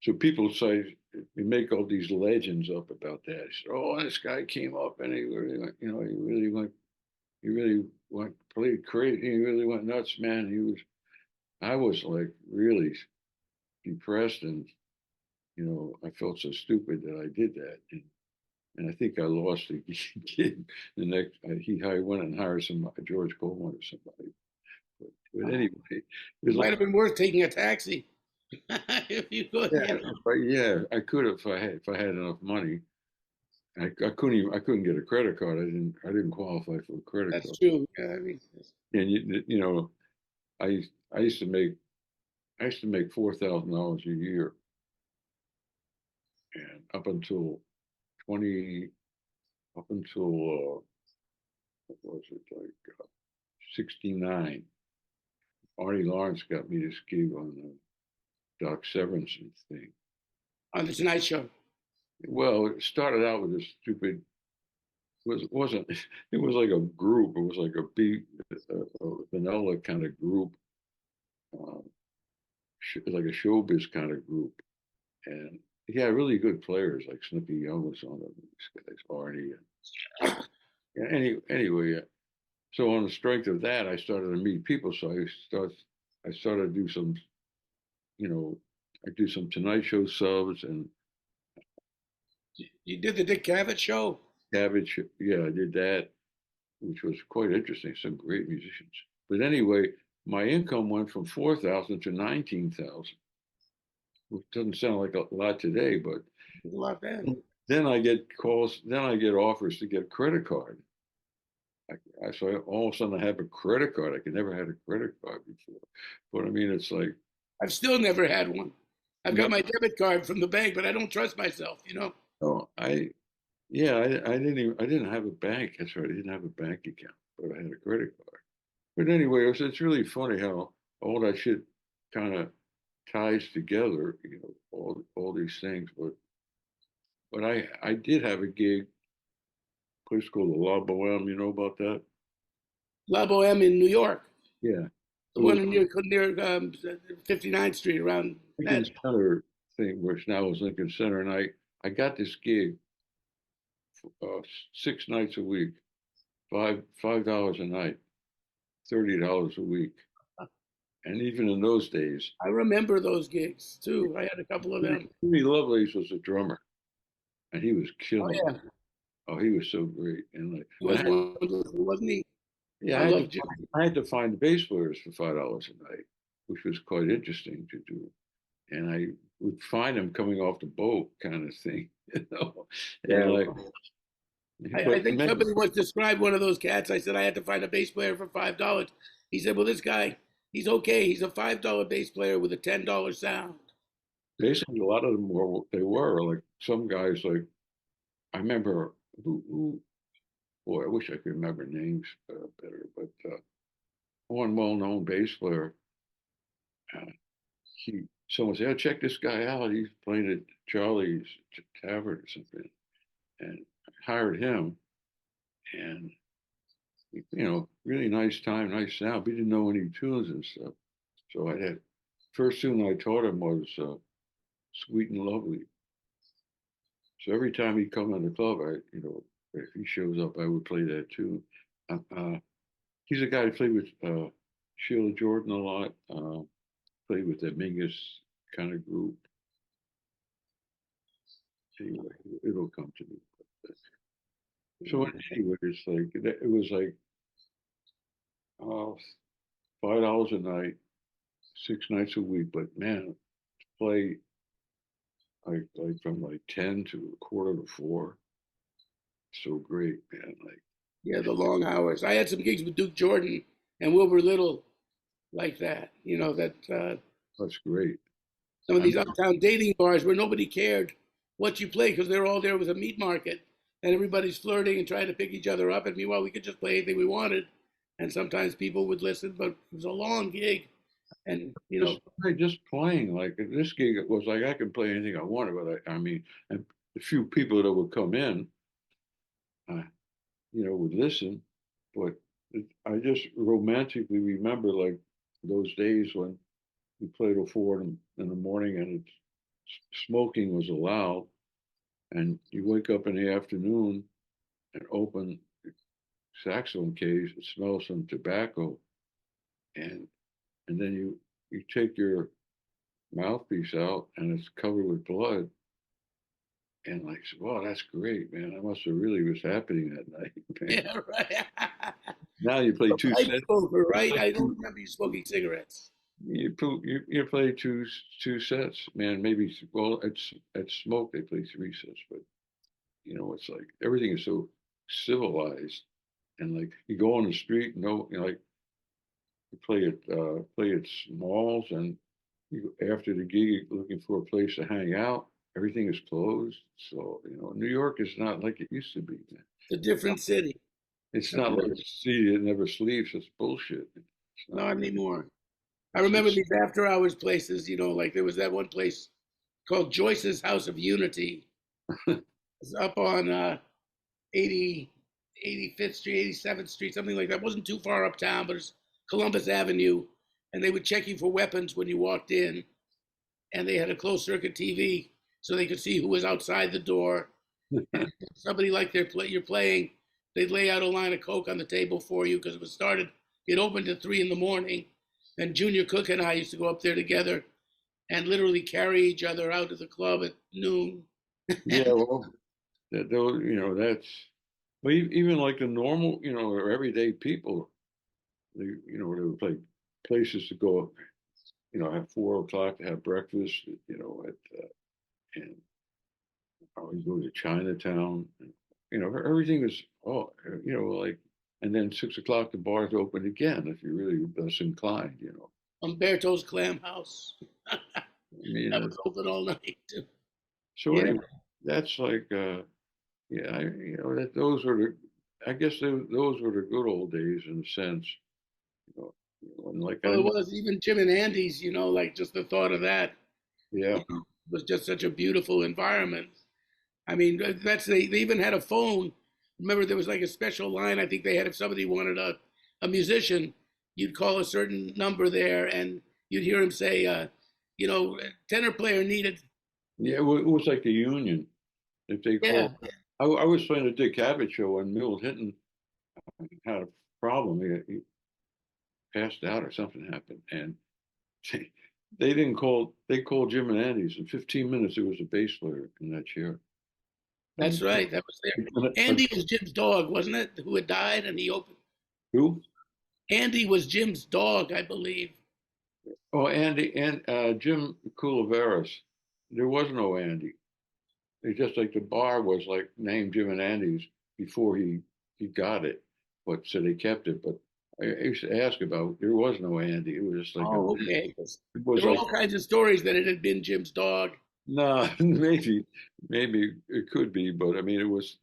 so people say we make all these legends up about that. Oh, this guy came up and he really went, you know, he really went played crazy. He really went nuts, man. I was like really depressed and, you know, I felt so stupid that I did that. And I think I lost the gig. The next, I went and hired some George Coleman or somebody. But anyway, it
It
was like,
might have been worth taking a taxi if you could.
yeah, yeah, I could have if I had enough money. I couldn't get a credit card. I didn't qualify for a credit
That's
card.
true. Yeah, I mean,
And you know, I used to make $4,000 a year, and 20 up until what was it like 69. Artie Lawrence got me this gig on the Doc Severinsen thing.
on the Tonight Show.
Well, it started out with this stupid. Wasn't it was like a group. It was like a big vanilla kind of group, uh, like a showbiz kind of group, and he had really good players like Snoopy Young was on it. These guys, Arnie, and yeah, anyway. So on the strength of that, I started to meet people. So I started to do some, you know, I do some Tonight Show subs and
You did the Dick Cavett show?
Cabbage. Yeah, I did that, which was quite interesting. Some great musicians. But anyway, my income went from 4,000 to 19,000, which doesn't sound like a lot today, but
A lot then.
then I get calls, then I get offers to get a credit card. So all of a sudden I have a credit card. I could never had a credit card before. But I mean, it's like,
I've still never had one. I've
no,
got my debit card from the bank, but I don't trust myself, you know?
no, yeah, I didn't have a bank. That's right. I didn't have a bank account, but I had a credit card. But anyway, it's really funny how all that shit kind of ties together, all these things. But I did have a gig, place called the La Boheme. You know about that?
La Boheme in New York,
Yeah. It
the
was
one near 59th Street around
Lincoln
that.
Center thing, which now is Lincoln Center, and I got this gig 6 nights a week, $5 a night, $30 a week, and even in those days,
I remember those gigs too. I had a couple of them.
Jimmy Lovelace was a drummer, and he was
Oh
killing.
yeah,
Oh, he was so great, and like,
he was wonderful, wasn't he?
yeah,
I love Jim.
I had to find the bass players for $5 a night, which was quite interesting to do, and I would find them coming off the boat, kind of thing, and like,
I think somebody once described one of those cats. I said I had to find a bass player for $5. He said, "Well, this guy, he's okay. He's a $5 bass player with a $10 sound."
basically a lot of them were what they were. Like some guys, like I remember who boy, I wish I could remember names better, but one well-known bass player, uh, someone said, "Oh, check this guy out. He's playing at Charlie's Tavern or something," and I hired him, and really nice time, nice sound. We didn't know any tunes and stuff, so I had first tune I taught him was "Sweet and Lovely." So every time he'd come in the club, if he shows up, I would play that tune. He's a guy who played with Sheila Jordan a lot. Played with that Mingus kind of group. Anyway, it'll come to me. So anyway, it was like uh, $5 a night, 6 nights a week. But man, play like from like 10 to a quarter to 4. So great, man. Like
Yeah, the long hours. I had some gigs with Duke Jordan and Wilbur Little like that. You know that
that's great.
some of
I
these uptown dating bars where nobody cared what you played because they're all there with a meat market and everybody's flirting and trying to pick each other up. And meanwhile, we could just play anything we wanted. And sometimes people would listen, but it was a long gig. And,
just playing like this gig, it was like I could play anything I wanted, but I mean, and the few people that would come in, uh, would listen, but I just romantically remember like those days when we played till 4 in the morning and smoking was allowed, and you wake up in the afternoon and open the saxophone case and smell some tobacco, and then you take your mouthpiece out and it's covered with blood. And like, wow, that's great, man. I must have really was happening that night. Man.
yeah, right.
Now you play two sets.
Smoker, right? I don't remember you smoking cigarettes.
You play two sets, man. Maybe well, at Smoke they play 3 sets, but it's like everything is so civilized, and like you go on the street, like you play at malls, and after the gig, you're looking for a place to hang out. Everything is closed, so New York is not like it used to be, man.
It's a different city.
It's not like a city that never sleeps. It's bullshit.
Not anymore. I remember these after hours places, like there was that one place called Joyce's House of Unity. It's up on 85th Street, 87th Street, something like that. It wasn't too far uptown, but it's Columbus Avenue. And they would check you for weapons when you walked in. And they had a closed circuit TV so they could see who was outside the door. And somebody like you're playing, they'd lay out a line of Coke on the table for you because it opened at 3 in the morning. And Junior Cook and I used to go up there together and literally carry each other out to the club at noon.
Yeah, well, that those, that's, but even like the normal, or everyday people, they would play places to go, at 4 o'clock to have breakfast, and always go to Chinatown. Everything was, like, and then 6 o'clock, the bars open again if you're really thus inclined.
Umberto's Clam House.
I mean,
That was open all night too.
so
Yeah.
anyway, that's like, yeah, that those were I guess those were the good old days in a sense, you know, and like
Well, it was even Jim and Andy's, like just the thought of that
yeah,
was just such a beautiful environment. I mean, they even had a phone. Remember, there was like a special line. I think they had if somebody wanted a musician, you'd call a certain number there, and you'd hear him say, tenor player needed.
yeah, it was like the union. If they
Yeah,
called, I was playing the Dick Cavett show, and Milt Hinton had a problem. He passed out or something happened, and they didn't call. They called Jim and Andy's. In 15 minutes, there was a bass player in that chair.
that's right. That was there. Andy was Jim's dog, wasn't it? Who had died, and he opened.
Who?
Andy was Jim's dog, I believe.
Oh, Andy and Jim Couliveris. There was no Andy. It's just like the bar was like named Jim and Andy's before he got it, but so they kept it. But I used to ask about there was no Andy. It was just like
Oh, okay.
it was
There were
like
all kinds of stories that it had been Jim's dog.
no, maybe it could be, but I mean it was.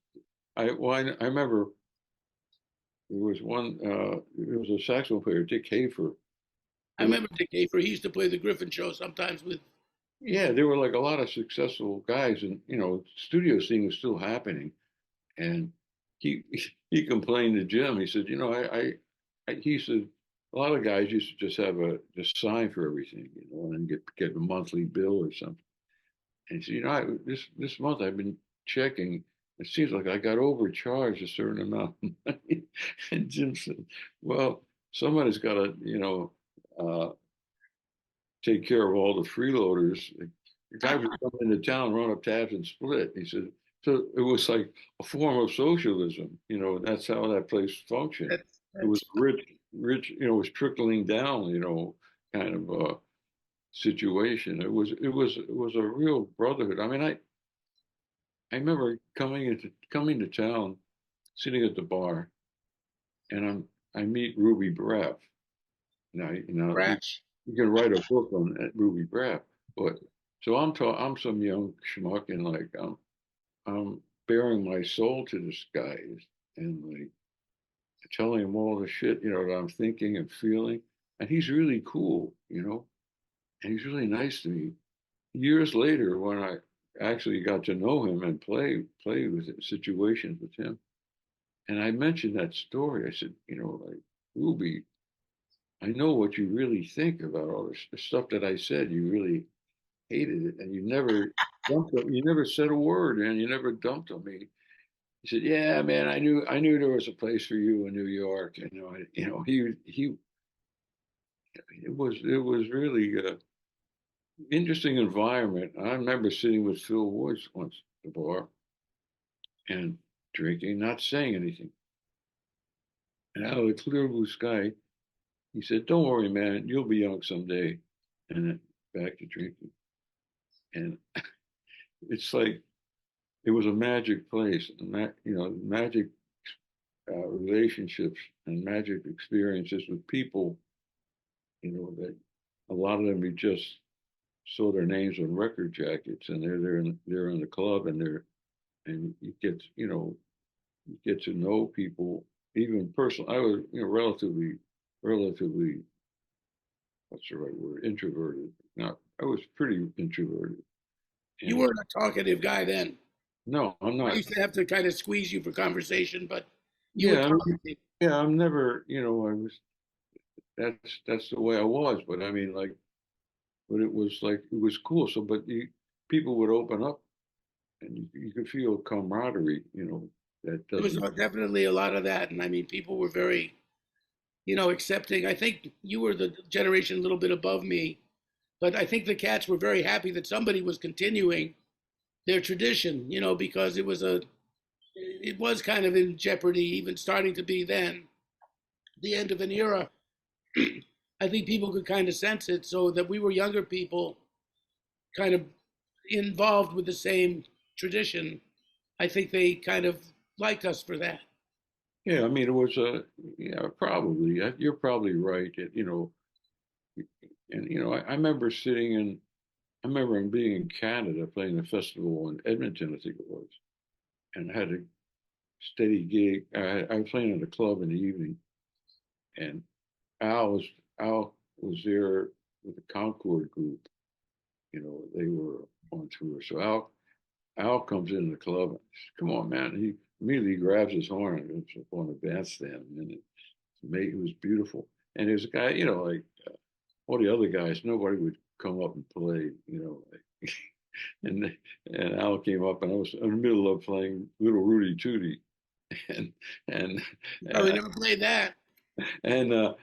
I remember there was one. There was a saxophone player, Dick Hafer.
I remember Dick Hafer. He used to play the Griffin Show sometimes with.
Yeah, there were like a lot of successful guys, and studio scene was still happening. And he he complained to Jim. He said, he said a lot of guys used to just have just sign for everything, and get a monthly bill or something. And he said, this month I've been checking. It seems like I got overcharged a certain amount of money. And Jim said, well, somebody's got to, take care of all the freeloaders. The guy would come into town, run up tabs, and split. He said, so it was like a form of socialism. That's how that place functioned. It was rich. It was trickling down. Kind of situation. It was a real brotherhood. I mean, I remember coming to town, sitting at the bar, and I meet Ruby Braff. Now,
Crash.
you can write a book on Ruby Braff, but so I'm some young schmuck, and like I'm bearing my soul to this guy, and like telling him all the shit that I'm thinking and feeling, and he's really cool, and he's really nice to me. Years later, when I actually got to know him and play with situations with him, and I mentioned that story, I said, like Ruby, I know what you really think about all this the stuff that I said. You really hated it, and you never you never said a word, and you never dumped on me. He said, "Yeah, man, I knew there was a place for you in New York." He it was really a interesting environment. I remember sitting with Phil Woods once at the bar and drinking, not saying anything. And out of the clear blue sky, he said, "Don't worry, man, you'll be young someday." And then back to drinking. And it's like it was a magic place, magic relationships and magic experiences with people, that a lot of them you just saw their names on record jackets, and they're in the club, and you get to know people even personally. I was relatively what's the right word, introverted. Not I was pretty introverted,
You
and
weren't a talkative guy then.
no, I'm
I
not.
used to have to kind of squeeze you for conversation, but you were
Yeah,
talkative.
yeah, I'm never. I was. That's the way I was. But I mean, like, but it was like it was cool. So, but people would open up, and you could feel camaraderie. That
There was
doesn't.
definitely a lot of that, and I mean, people were very, accepting. I think you were the generation a little bit above me But I think the Cats were very happy that somebody was continuing their tradition, because it was kind of in jeopardy, even starting to be then the end of an era. I think people could kind of sense it, so that we were younger people kind of involved with the same tradition. I think they kind of liked us for that.
Yeah, I mean, it was yeah, probably. You're probably right. And I remember I remember being in Canada playing a festival in Edmonton, I think it was, and I had a steady gig. I was playing at a club in the evening, and Al was there with the Concord group. They were on tour. So Al comes into the club and says, "Come on, man!" He immediately grabs his horn and goes up on the bandstand, and it was beautiful. And there's a guy, like all the other guys, nobody would come up and play, like, and and Al came up, and I was in the middle of playing Little Rudy Tooty, and and
Oh, we
and
never played that.
and, uh,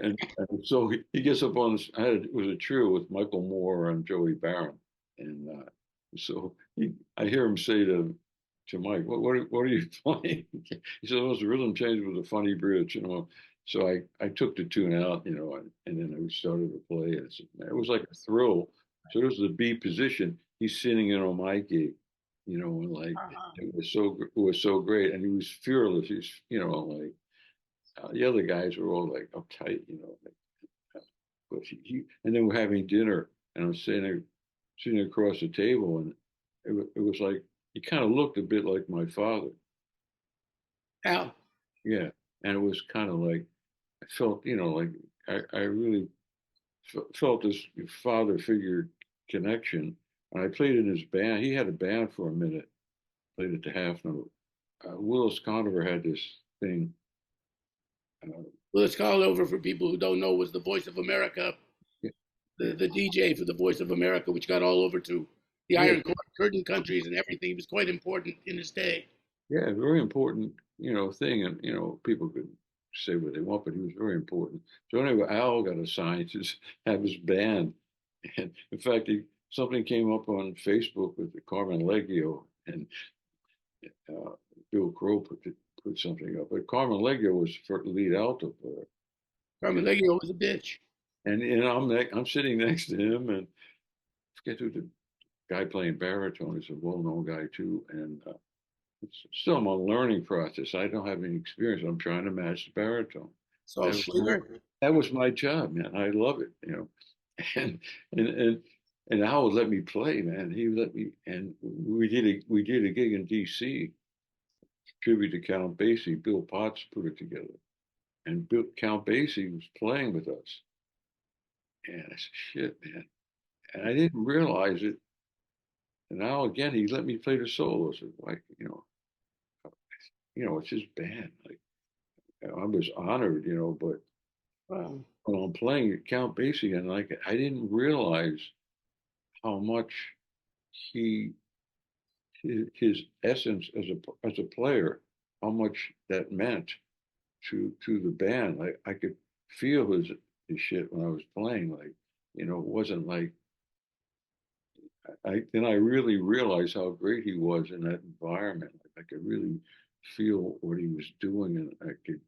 and so he gets up on this. It was a trio with Michael Moore and Joey Barron, and so I hear him say to Mike, what are you playing? He said, "Oh, it's a rhythm change with a funny bridge." So I took the tune out, and then I started to play it. It was like a thrill. So this was a B position. He's sitting in on my gig, and like
Uh-huh.
it was so great, and he was fearless. He's, like the other guys were all like uptight, like, but and then we're having dinner, and I'm sitting across the table, and it was like he kind of looked a bit like my father.
Al.
Yeah, and it was kind of like I felt, like I really felt this father figure connection. And I played in his band. He had a band for a minute, played at the half note. Willis Conover had this thing. Uh,
Let's call it over for people who don't know, was the Voice of America,
yeah,
the DJ for the Voice of America, which got all over to the
yeah,
Iron Curtain countries and everything. He was quite important in his day.
yeah, very important, thing. And, people could say what they want, but he was very important. So anyway, Al got assigned to have his band. And in fact, something came up on Facebook with the Carmen Leggio, and uh, Bill Crow put something up. But Carmen Leggio was for lead alto player,
Carmen Legio was a bitch.
and I'm sitting next to him, and I forget who the guy playing baritone is, a well-known guy too, and it's still I'm a learning process. I don't have any experience. I'm trying to match the baritone.
Saul
That was
Schlinger.
that was my job, man. I love it. And and and and Al would let me play, man. He would let me, and we did a gig in D.C. tribute to Count Basie. Bill Potts put it together, and Count Basie was playing with us, and I said, "Shit, man!" And I didn't realize it. And now again, he let me play the solos. Like, it's his band. Like, I was honored, but
Wow.
when I'm playing Count Basie, and like I didn't realize how much he his essence as a player, how much that meant to the band. I could feel his shit when I was playing. Like, it wasn't like I really realized how great he was in that environment. Like, I could really feel what he was doing, and I could,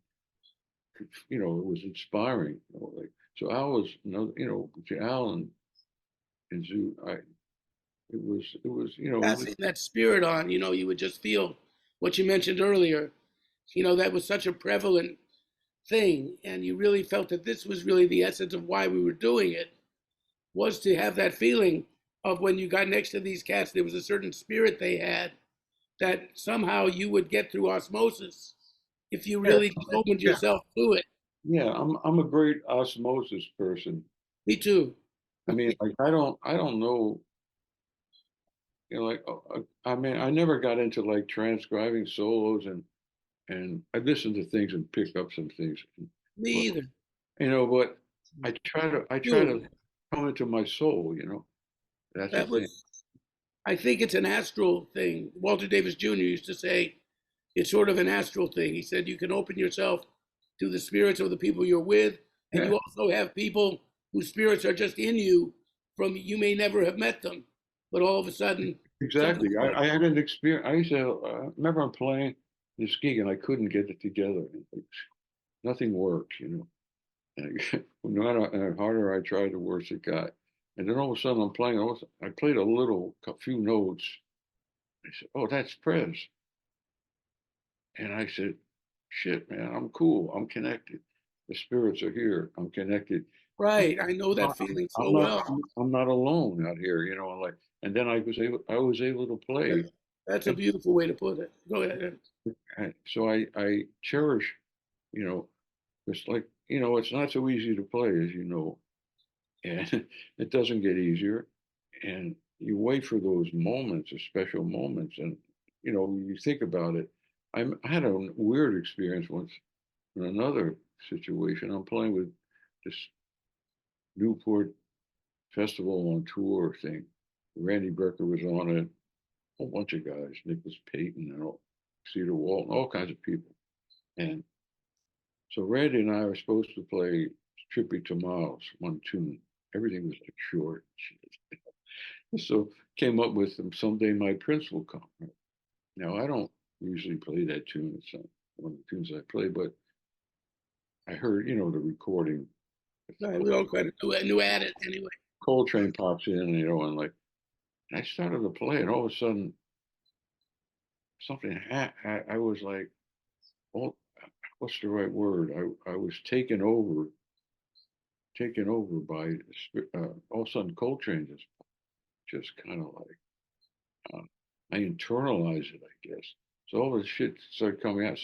it was inspiring. Like, so Al was, to Al and Zoo, it was,
Passing that spirit on, you would just feel what you mentioned earlier. That was such a prevalent thing. And you really felt that this was really the essence of why we were doing it, was to have that feeling of when you got next to these cats, there was a certain spirit they had that somehow you would get through osmosis if you
yeah,
really opened
yeah,
yourself to it.
yeah. I'm a great osmosis person.
Me too.
I mean, like I don't know, like I mean, I never got into like transcribing solos, and I listen to things and pick up some things,
Me
but
either.
but I try to
Dude,
come into my soul. That's the
that
thing.
was, I think it's an astral thing. Walter Davis Jr. used to say it's sort of an astral thing. He said you can open yourself to the spirits of the people you're with, and
Yeah,
you also have people whose spirits are just in you, from you may never have met them, but all of a sudden something
Exactly.
started.
I had an experience. I used to remember I'm playing this gig and I couldn't get it together. Nothing worked, you know. And no matter how harder I tried, the worse it got. And then all of a sudden I'm playing. I played a few notes. I said, "Oh, that's Prez." And I said, "Shit, man, I'm cool. I'm connected. The spirits are here. I'm connected.
Right, I know that
not,
feeling
I'm
so
not
well.
I'm not alone out here, you know, and like and then I was able to play.
That- That's a
And,
beautiful way to put it. Go ahead.
so I cherish, you know, it's like, you know, it's not so easy to play as you know, and it doesn't get easier. And you wait for those moments, the special moments, and you know, when you think about it, I had a weird experience once in another situation. I'm playing with this Newport Festival on Tour thing. Randy Brecker was on it, a whole bunch of guys, Nicholas Payton and all, Cedar Walton, all kinds of people. And so Randy and I were supposed to play Trippy to Miles, one tune. Everything was like short. So came up with them, Someday My Prince Will Come. Now I don't usually play that tune. It's not one of the tunes I play, but I heard, you know, the recording.
Right, we all kind of knew at it anyway.
Coltrane pops in, you know, and like I started to play, and all of a sudden I was like, oh, what's the right word? I was taken over by all of a sudden Coltrane just kind of like I internalized it, I guess. So all this shit started coming out.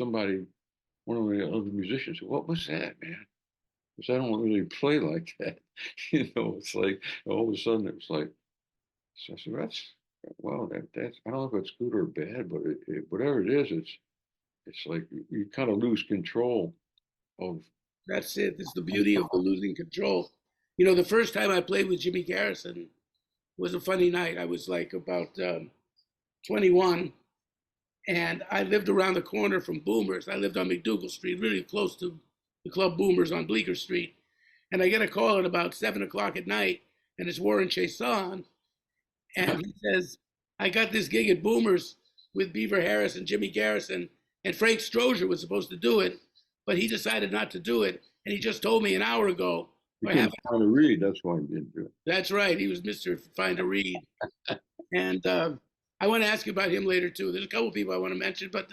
One of the other musicians said, "What was that, man?" Because I don't really play like that. You know, it's like all of a sudden it was like, so I said, that's, well, that's, I don't know if it's good or bad, but whatever it is, it's like you kind of lose control of,
That's it. It's the beauty of the losing control. You know, the first time I played with Jimmy Garrison was a funny night. I was like about 21, and I lived around the corner from Boomers. I lived on McDougal Street, really close to the club Boomers on Bleecker Street. And I get a call at about 7 o'clock at night, and it's Warren Chason, and he says, "I got this gig at Boomers with Beaver Harris and Jimmy Garrison, and Frank Strozier was supposed to do it, but he decided not to do it, and he just told me an hour ago,
you
or half
couldn't
an
find a read. That's why I didn't do it.
That's right. He was Mr. Find a Read. And I want to ask you about him later too. There's a couple of people I want to mention, but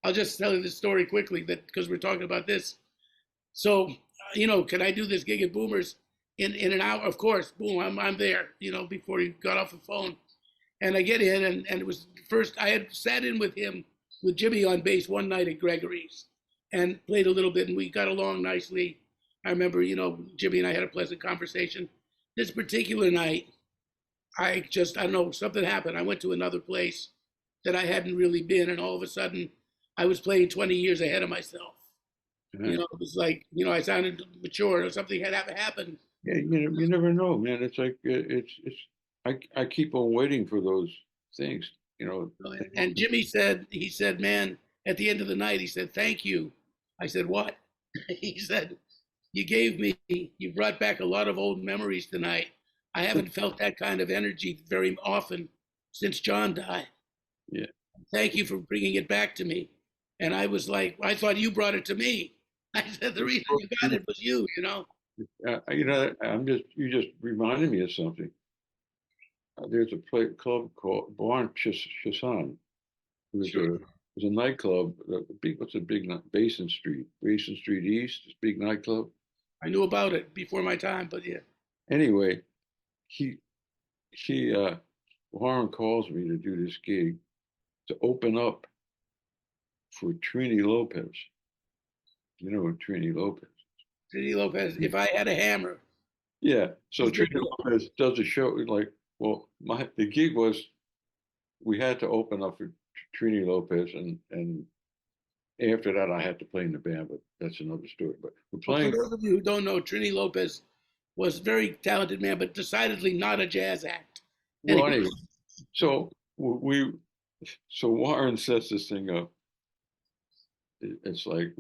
I'll just tell you this story quickly that because we're talking about this. So, you know, can I do this gig at Boomers in an hour? Of course, boom, I'm there. You know, before he got off the phone, and I get in, and it was first I had sat in with him with Jimmy on bass one night at Gregory's, and played a little bit, and we got along nicely. I remember, you know, Jimmy and I had a pleasant conversation. This particular night, I don't know, something happened. I went to another place that I hadn't really been, and all of a sudden, I was playing 20 years ahead of myself. You
Yeah,
know, it was like, you know, I sounded mature or something had happened.
yeah, you never know, man. It's like I keep on waiting for those things, you know.
And Jimmy said, he said, man, at the end of the night, he said, thank you. I said, what? He said, you brought back a lot of old memories tonight. I haven't felt that kind of energy very often since John died.
Yeah.
Thank you for bringing it back to me. And I was like, I thought you brought it to me. I said, the reason you got it was you know?
You know, you just reminded me of something. There's a club called Barn Chassan. It
Sure.
was a nightclub. What's a big night? Basin Street East, this big nightclub.
I knew about it before my time, but yeah.
Anyway, he he Warren calls me to do this gig to open up for Trini Lopez. You know Trini Lopez.
Trini Lopez, if I had a hammer,
Yeah. So
she's good.
Trini Lopez does a show like, well, the gig was we had to open up for Trini Lopez, and after that I had to play in the band, but that's another story. But we're
Well, for
playing.
those of you who don't know, Trini Lopez was a very talented man, but decidedly not a jazz act.
Well,
Anyway,
anyway, so we so Warren sets this thing up. It's like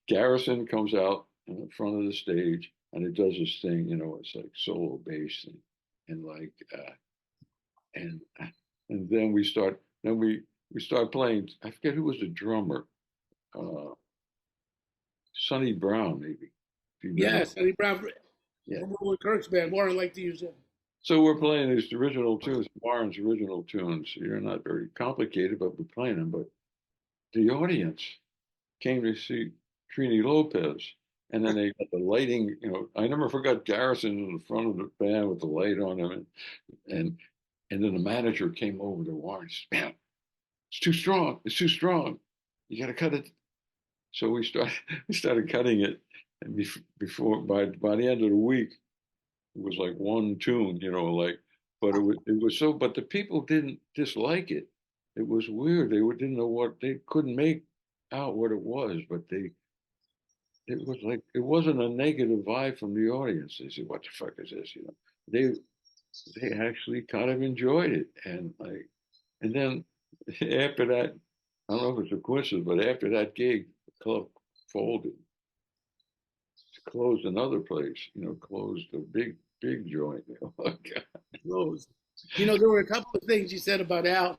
Garrison comes out in front of the stage and it does this thing, you know, it's like solo bass thing. and like and then we start playing. I forget who was the drummer. Uh, Sonny Brown, maybe. If you remember.
Yes, Eddie Brown
Yeah.
from Warren Kirk's band. Warren liked to use it.
So we're playing these original tunes, Warren's original tunes. They're not very complicated, but we're playing them. But the audience came to see Trini Lopez, and then they got the lighting. I never forgot Garrison in the front of the band with the light on him, and and then the manager came over to Warren and said, "Man, it's too strong. It's too strong. You got to cut it." So we started cutting it, and before by the end of the week, it was like one tune, but it was so. But the people didn't dislike it. It was weird. Didn't know what they couldn't make out what it was, but it was like it wasn't a negative vibe from the audience. They said, "What the fuck is this?" They they actually kind of enjoyed it, and then after that, I don't know if it's a coincidence, but after that gig, the club folded, closed another place, closed a big joint.
Rose. There were a couple of things you said about Al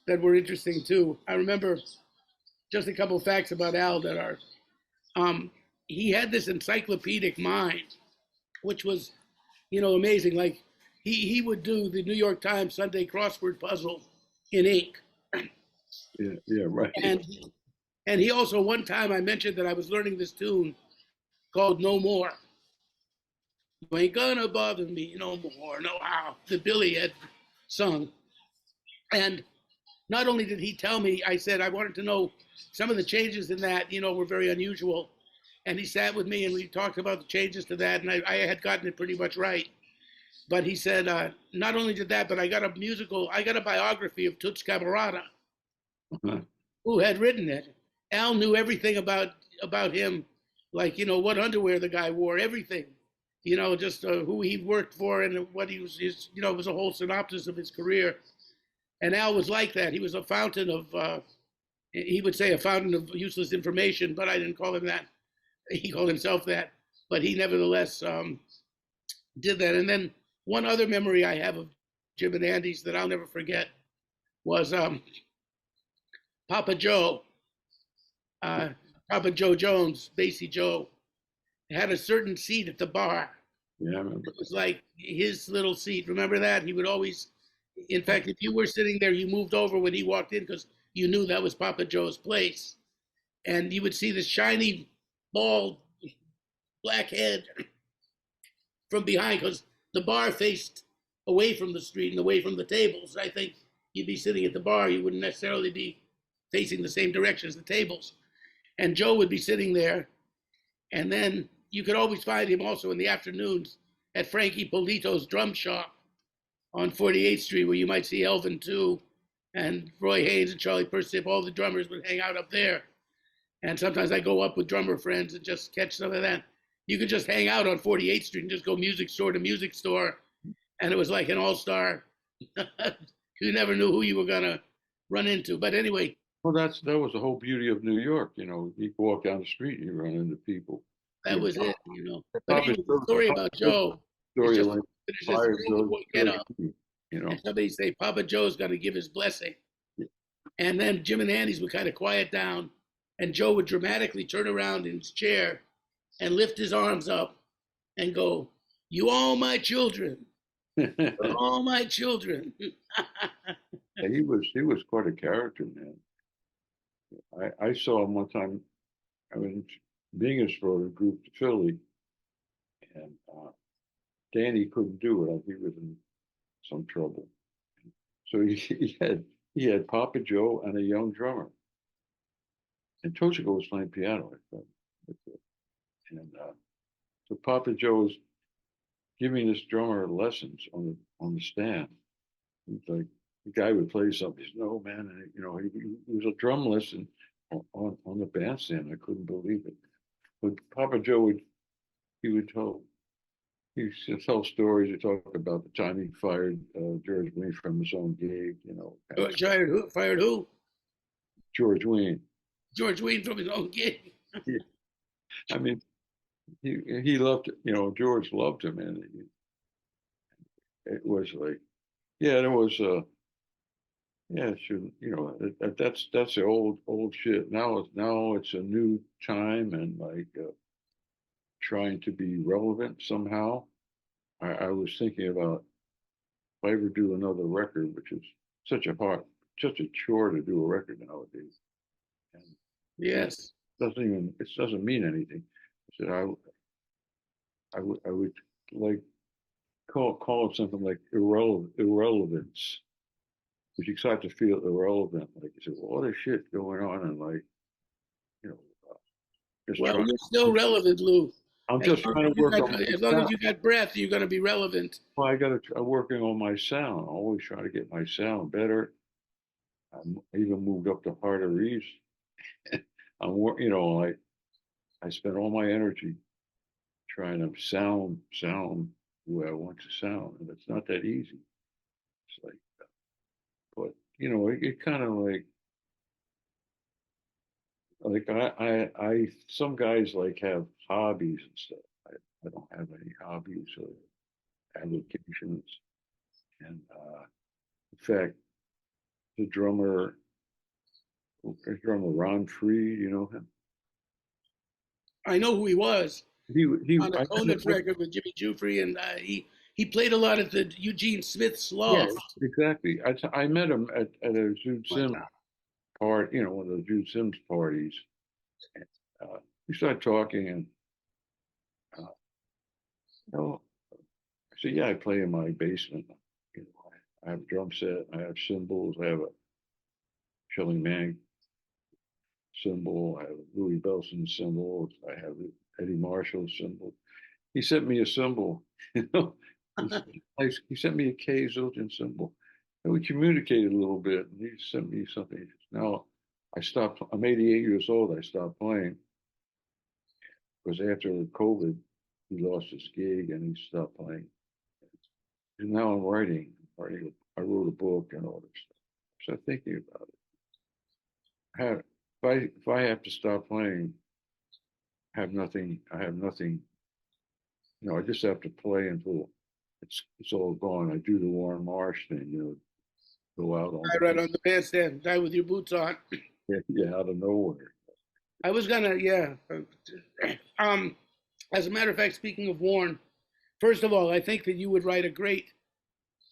that were interesting too. I remember just a couple of facts about Al that are, he had this encyclopedic mind, which was, amazing. Like he would do the New York Times Sunday crossword puzzle in ink.
Yeah, right.
And he also, one time I mentioned that I was learning this tune called No More. You ain't gonna bother me no more, no how, that Billy had sung. And not only did he tell me, I said I wanted to know some of the changes in that, were very unusual. And he sat with me and we talked about the changes to that, and I had gotten it pretty much right. But he said, not only did that, but I got a biography of Toots Camerata, who had written it. Al knew everything about him, like, what underwear the guy wore, everything. Just who he worked for and what he was, it was a whole synopsis of his career. And Al was like that. He was a fountain of, he would say a fountain of useless information, but I didn't call him that. He called himself that. But he nevertheless did that. And then one other memory I have of Jim and Andy's that I'll never forget was Papa Joe, Papa Joe Jones, Bassy Joe, had a certain seat at the bar.
Yeah, I remember.
It was like his little seat. Remember that? He would always, in fact, if you were sitting there, you moved over when he walked in because you knew that was Papa Joe's place. And you would see this shiny, bald, black head from behind because the bar faced away from the street and away from the tables. I think you'd be sitting at the bar, you wouldn't necessarily be facing the same direction as the tables. And Joe would be sitting there. And then you could always find him also in the afternoons at Frankie Polito's drum shop on 48th Street, where you might see Elvin too, and Roy Haynes and Charlie Persip. All the drummers would hang out up there. And sometimes I go up with drummer friends and just catch some of that. You could just hang out on 48th Street and just go music store to music store. And it was like an all-star. You never knew who you were going to run into. But anyway.
Well, that was the whole beauty of New York. You walk down the street and you run into people.
That was it, But anyway, the story about Joe.
Story
just,
like
fire Joe,
get
up. And somebody say, Papa Joe's going to give his blessing. Yeah. And then Jim and Andy's would kind of quiet down. And Joe would dramatically turn around in his chair and lift his arms up and go, "You all my children. All my children."
Yeah, he was quite a character, man. I saw him one time. I mean, Mingus brought a group to Philly, and Danny couldn't do it. He was in some trouble, so he had Papa Joe and a young drummer, and Toshiko was playing piano. I thought, and so Papa Joe was giving this drummer lessons on the stand. He's like, the guy would play something. He said, "No, man," and, he was a drum lesson on the bandstand. I couldn't believe it. But Papa Joe he would tell stories. He talked about the time he fired George Wein from his own gig.
Fired who?
George Wein.
George Wein from his own gig.
Yeah. I mean, he loved, George loved him, and it was like, yeah, there was yeah, it should, you know, that's the old shit. Now it's a new time and like trying to be relevant somehow. I was thinking about if I ever do another record, which is such a hard, such a chore to do a record nowadays, and
Yes.
it doesn't mean anything. I said I would like call it something like irrelevance, because you start to feel irrelevant. Like you said, well, all this shit going on, and like you know, uh, just
Well,
trying.
you're still relevant, Lou.
I'm just trying to work on my
As long as
sound.
you got breath, you're going to be relevant.
Well, I'm working on my sound. I always try to get my sound better. I even moved up to harder East. You know, like I spend all my energy trying to sound the way I want to sound, and it's not that easy. It's like, but you know, it kind of like some guys like have hobbies and stuff. I don't have any hobbies or avocations, and in fact, the drummer Ron Freed, you know him.
I know who he was on the
I met
Conant record with Jimmy Jufrey, and he played a lot at the Eugene Smith's
yeah,
loft.
exactly. I met him at a Jude
My
Sims
God.
part, you know, one of the Jude Sims parties. And, we started talking, and uh, you know, I said, "Yeah, I play in my basement. You know, I have a drum set, I have cymbals, I have a Shelley Manne cymbal, I have a Louis Bellson cymbal, I have Eddie Marshall cymbal." He sent me a cymbal, you know. He sent me a K Zildjian cymbal, and we communicated a little bit. And he sent me something. Now I stopped. I'm 88 years old. I stopped playing because after COVID, he lost his gig and he stopped playing. And now I'm writing. I wrote a book and all this stuff. So thinking about it. If I have to stop playing, I have nothing. You know, I just have to play until it's all gone. I do the Warren Marsh thing. You know, go out on
Die right on the bandstand, die with your boots on.
yeah, out of nowhere.
I was gonna, yeah. Um, as a matter of fact, speaking of Warren, first of all, I think that you would write a great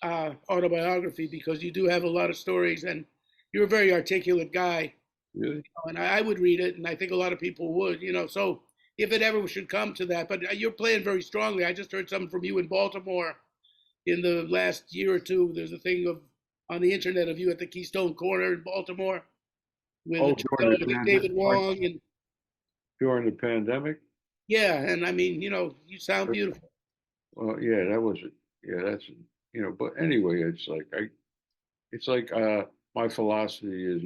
autobiography because you do have a lot of stories and you're a very articulate guy.
Really?
And I would read it, and I think a lot of people would, you know. So if it ever should come to that, but you're playing very strongly. I just heard something from you in Baltimore in the last year or two. There's a thing of on the internet of you at the Keystone Corner in Baltimore with a
Oh,
trio with David Wong and
during the pandemic?
yeah, and I mean, you know, you sound beautiful.
Well, yeah, that was it. Yeah, that's you know. But anyway, it's like my philosophy is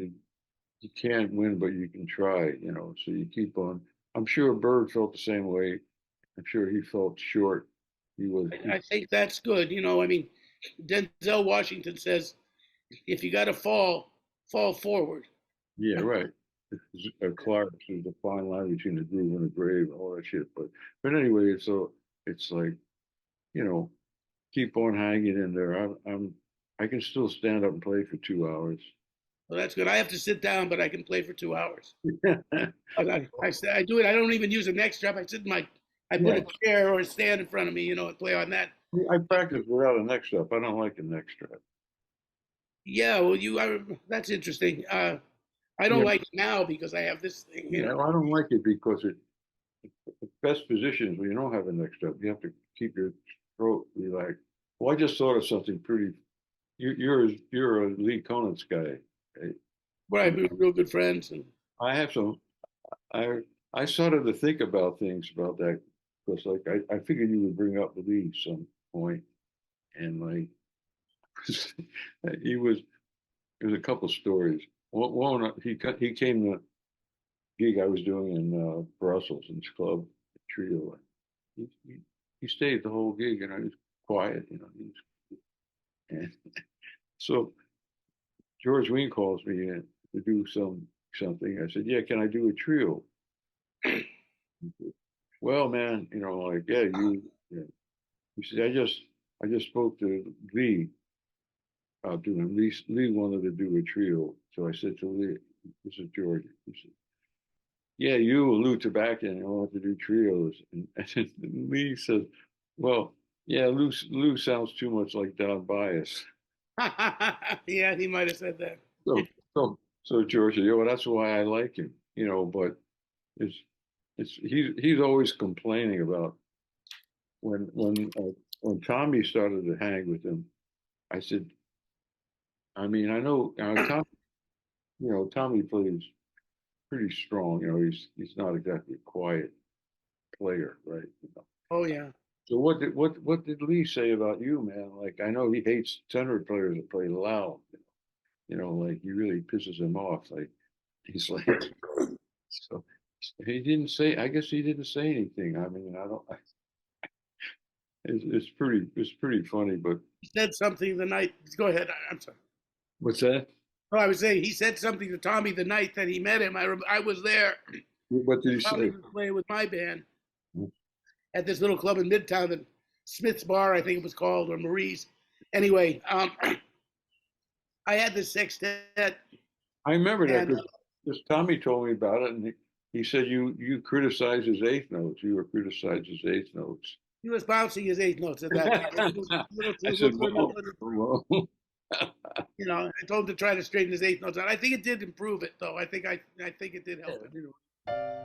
you can't win, but you can try. You know, so you keep on. I'm sure Bird felt the same way. I'm sure he felt short. He was.
I think that's good. You know, I mean, Denzel Washington says, if you got to fall, fall forward.
Yeah, right. Clark, there's a fine line between the groove and the grave and all that shit. But anyway, so it's like you know, keep on hanging in there. I can still stand up and play for 2 hours.
Well, that's good. I have to sit down, but I can play for 2 hours. I do it. I don't even use a neck strap. I sit in my, I put
Yeah,
a chair or a stand in front of me, you know, and play on that.
I practice without a neck strap. I don't like a neck strap.
Yeah, well, you are. That's interesting. I don't
Yeah,
like it now because I have this thing, you
yeah.
know.
I don't like it because the best position is when you don't have a neck strap. You have to keep your throat relaxed. Well, I just thought of something pretty. You're a Lee Conant's guy. Right?
Right, we were real good friends, and
I have some. I I started to think about things about that because like I figured you would bring up Lee some point and like he was there's a couple stories. One he came to a gig I was doing in Brussels in this club trio. He stayed the whole gig and I was quiet, you know. And so George Wein calls me in to do something. I said, "Yeah, can I do a trio?" Well, man, you know, like yeah, you. Yeah. He said, I just spoke to Lee about doing. Lee wanted to do a trio, so I said to Lee, "This is George." He said, "Yeah, you and Lew Tabackin, you want to do trios." And Lee said, "Well, yeah, Lew sounds too much like Don Bias."
Yeah, he might have said that.
So, so George said, "Yeah, well, that's why I like him, you know." But it's he's always complaining about when Tommy started to hang with him. I said, I mean, I know Tom, Tommy plays pretty strong. You know, he's not exactly a quiet player, right? You know.
Oh yeah.
So what did Lee say about you, man? Like I know he hates tenor players that play loud. You know, like he really pisses him off. Like he's like so he didn't say. I guess he didn't say anything. I mean, I don't. It's pretty funny, but
He said something the night. Go ahead. I'm sorry.
what's that?
Oh, I was saying he said something to Tommy the night that he met him. I was there.
What did he
Tommy
say?
was playing with my band at this little club in Midtown, that Smith's Bar, I think it was called, or Marie's. Anyway, I had this sextet,
I remember that
and
because Tommy told me about it, and he said you criticized his eighth notes. You were criticized his eighth notes.
he was bouncing his eighth notes at that time.
I said, well,
You know, I told him to try to straighten his eighth notes out. I think it did improve it, though. I think it did help it.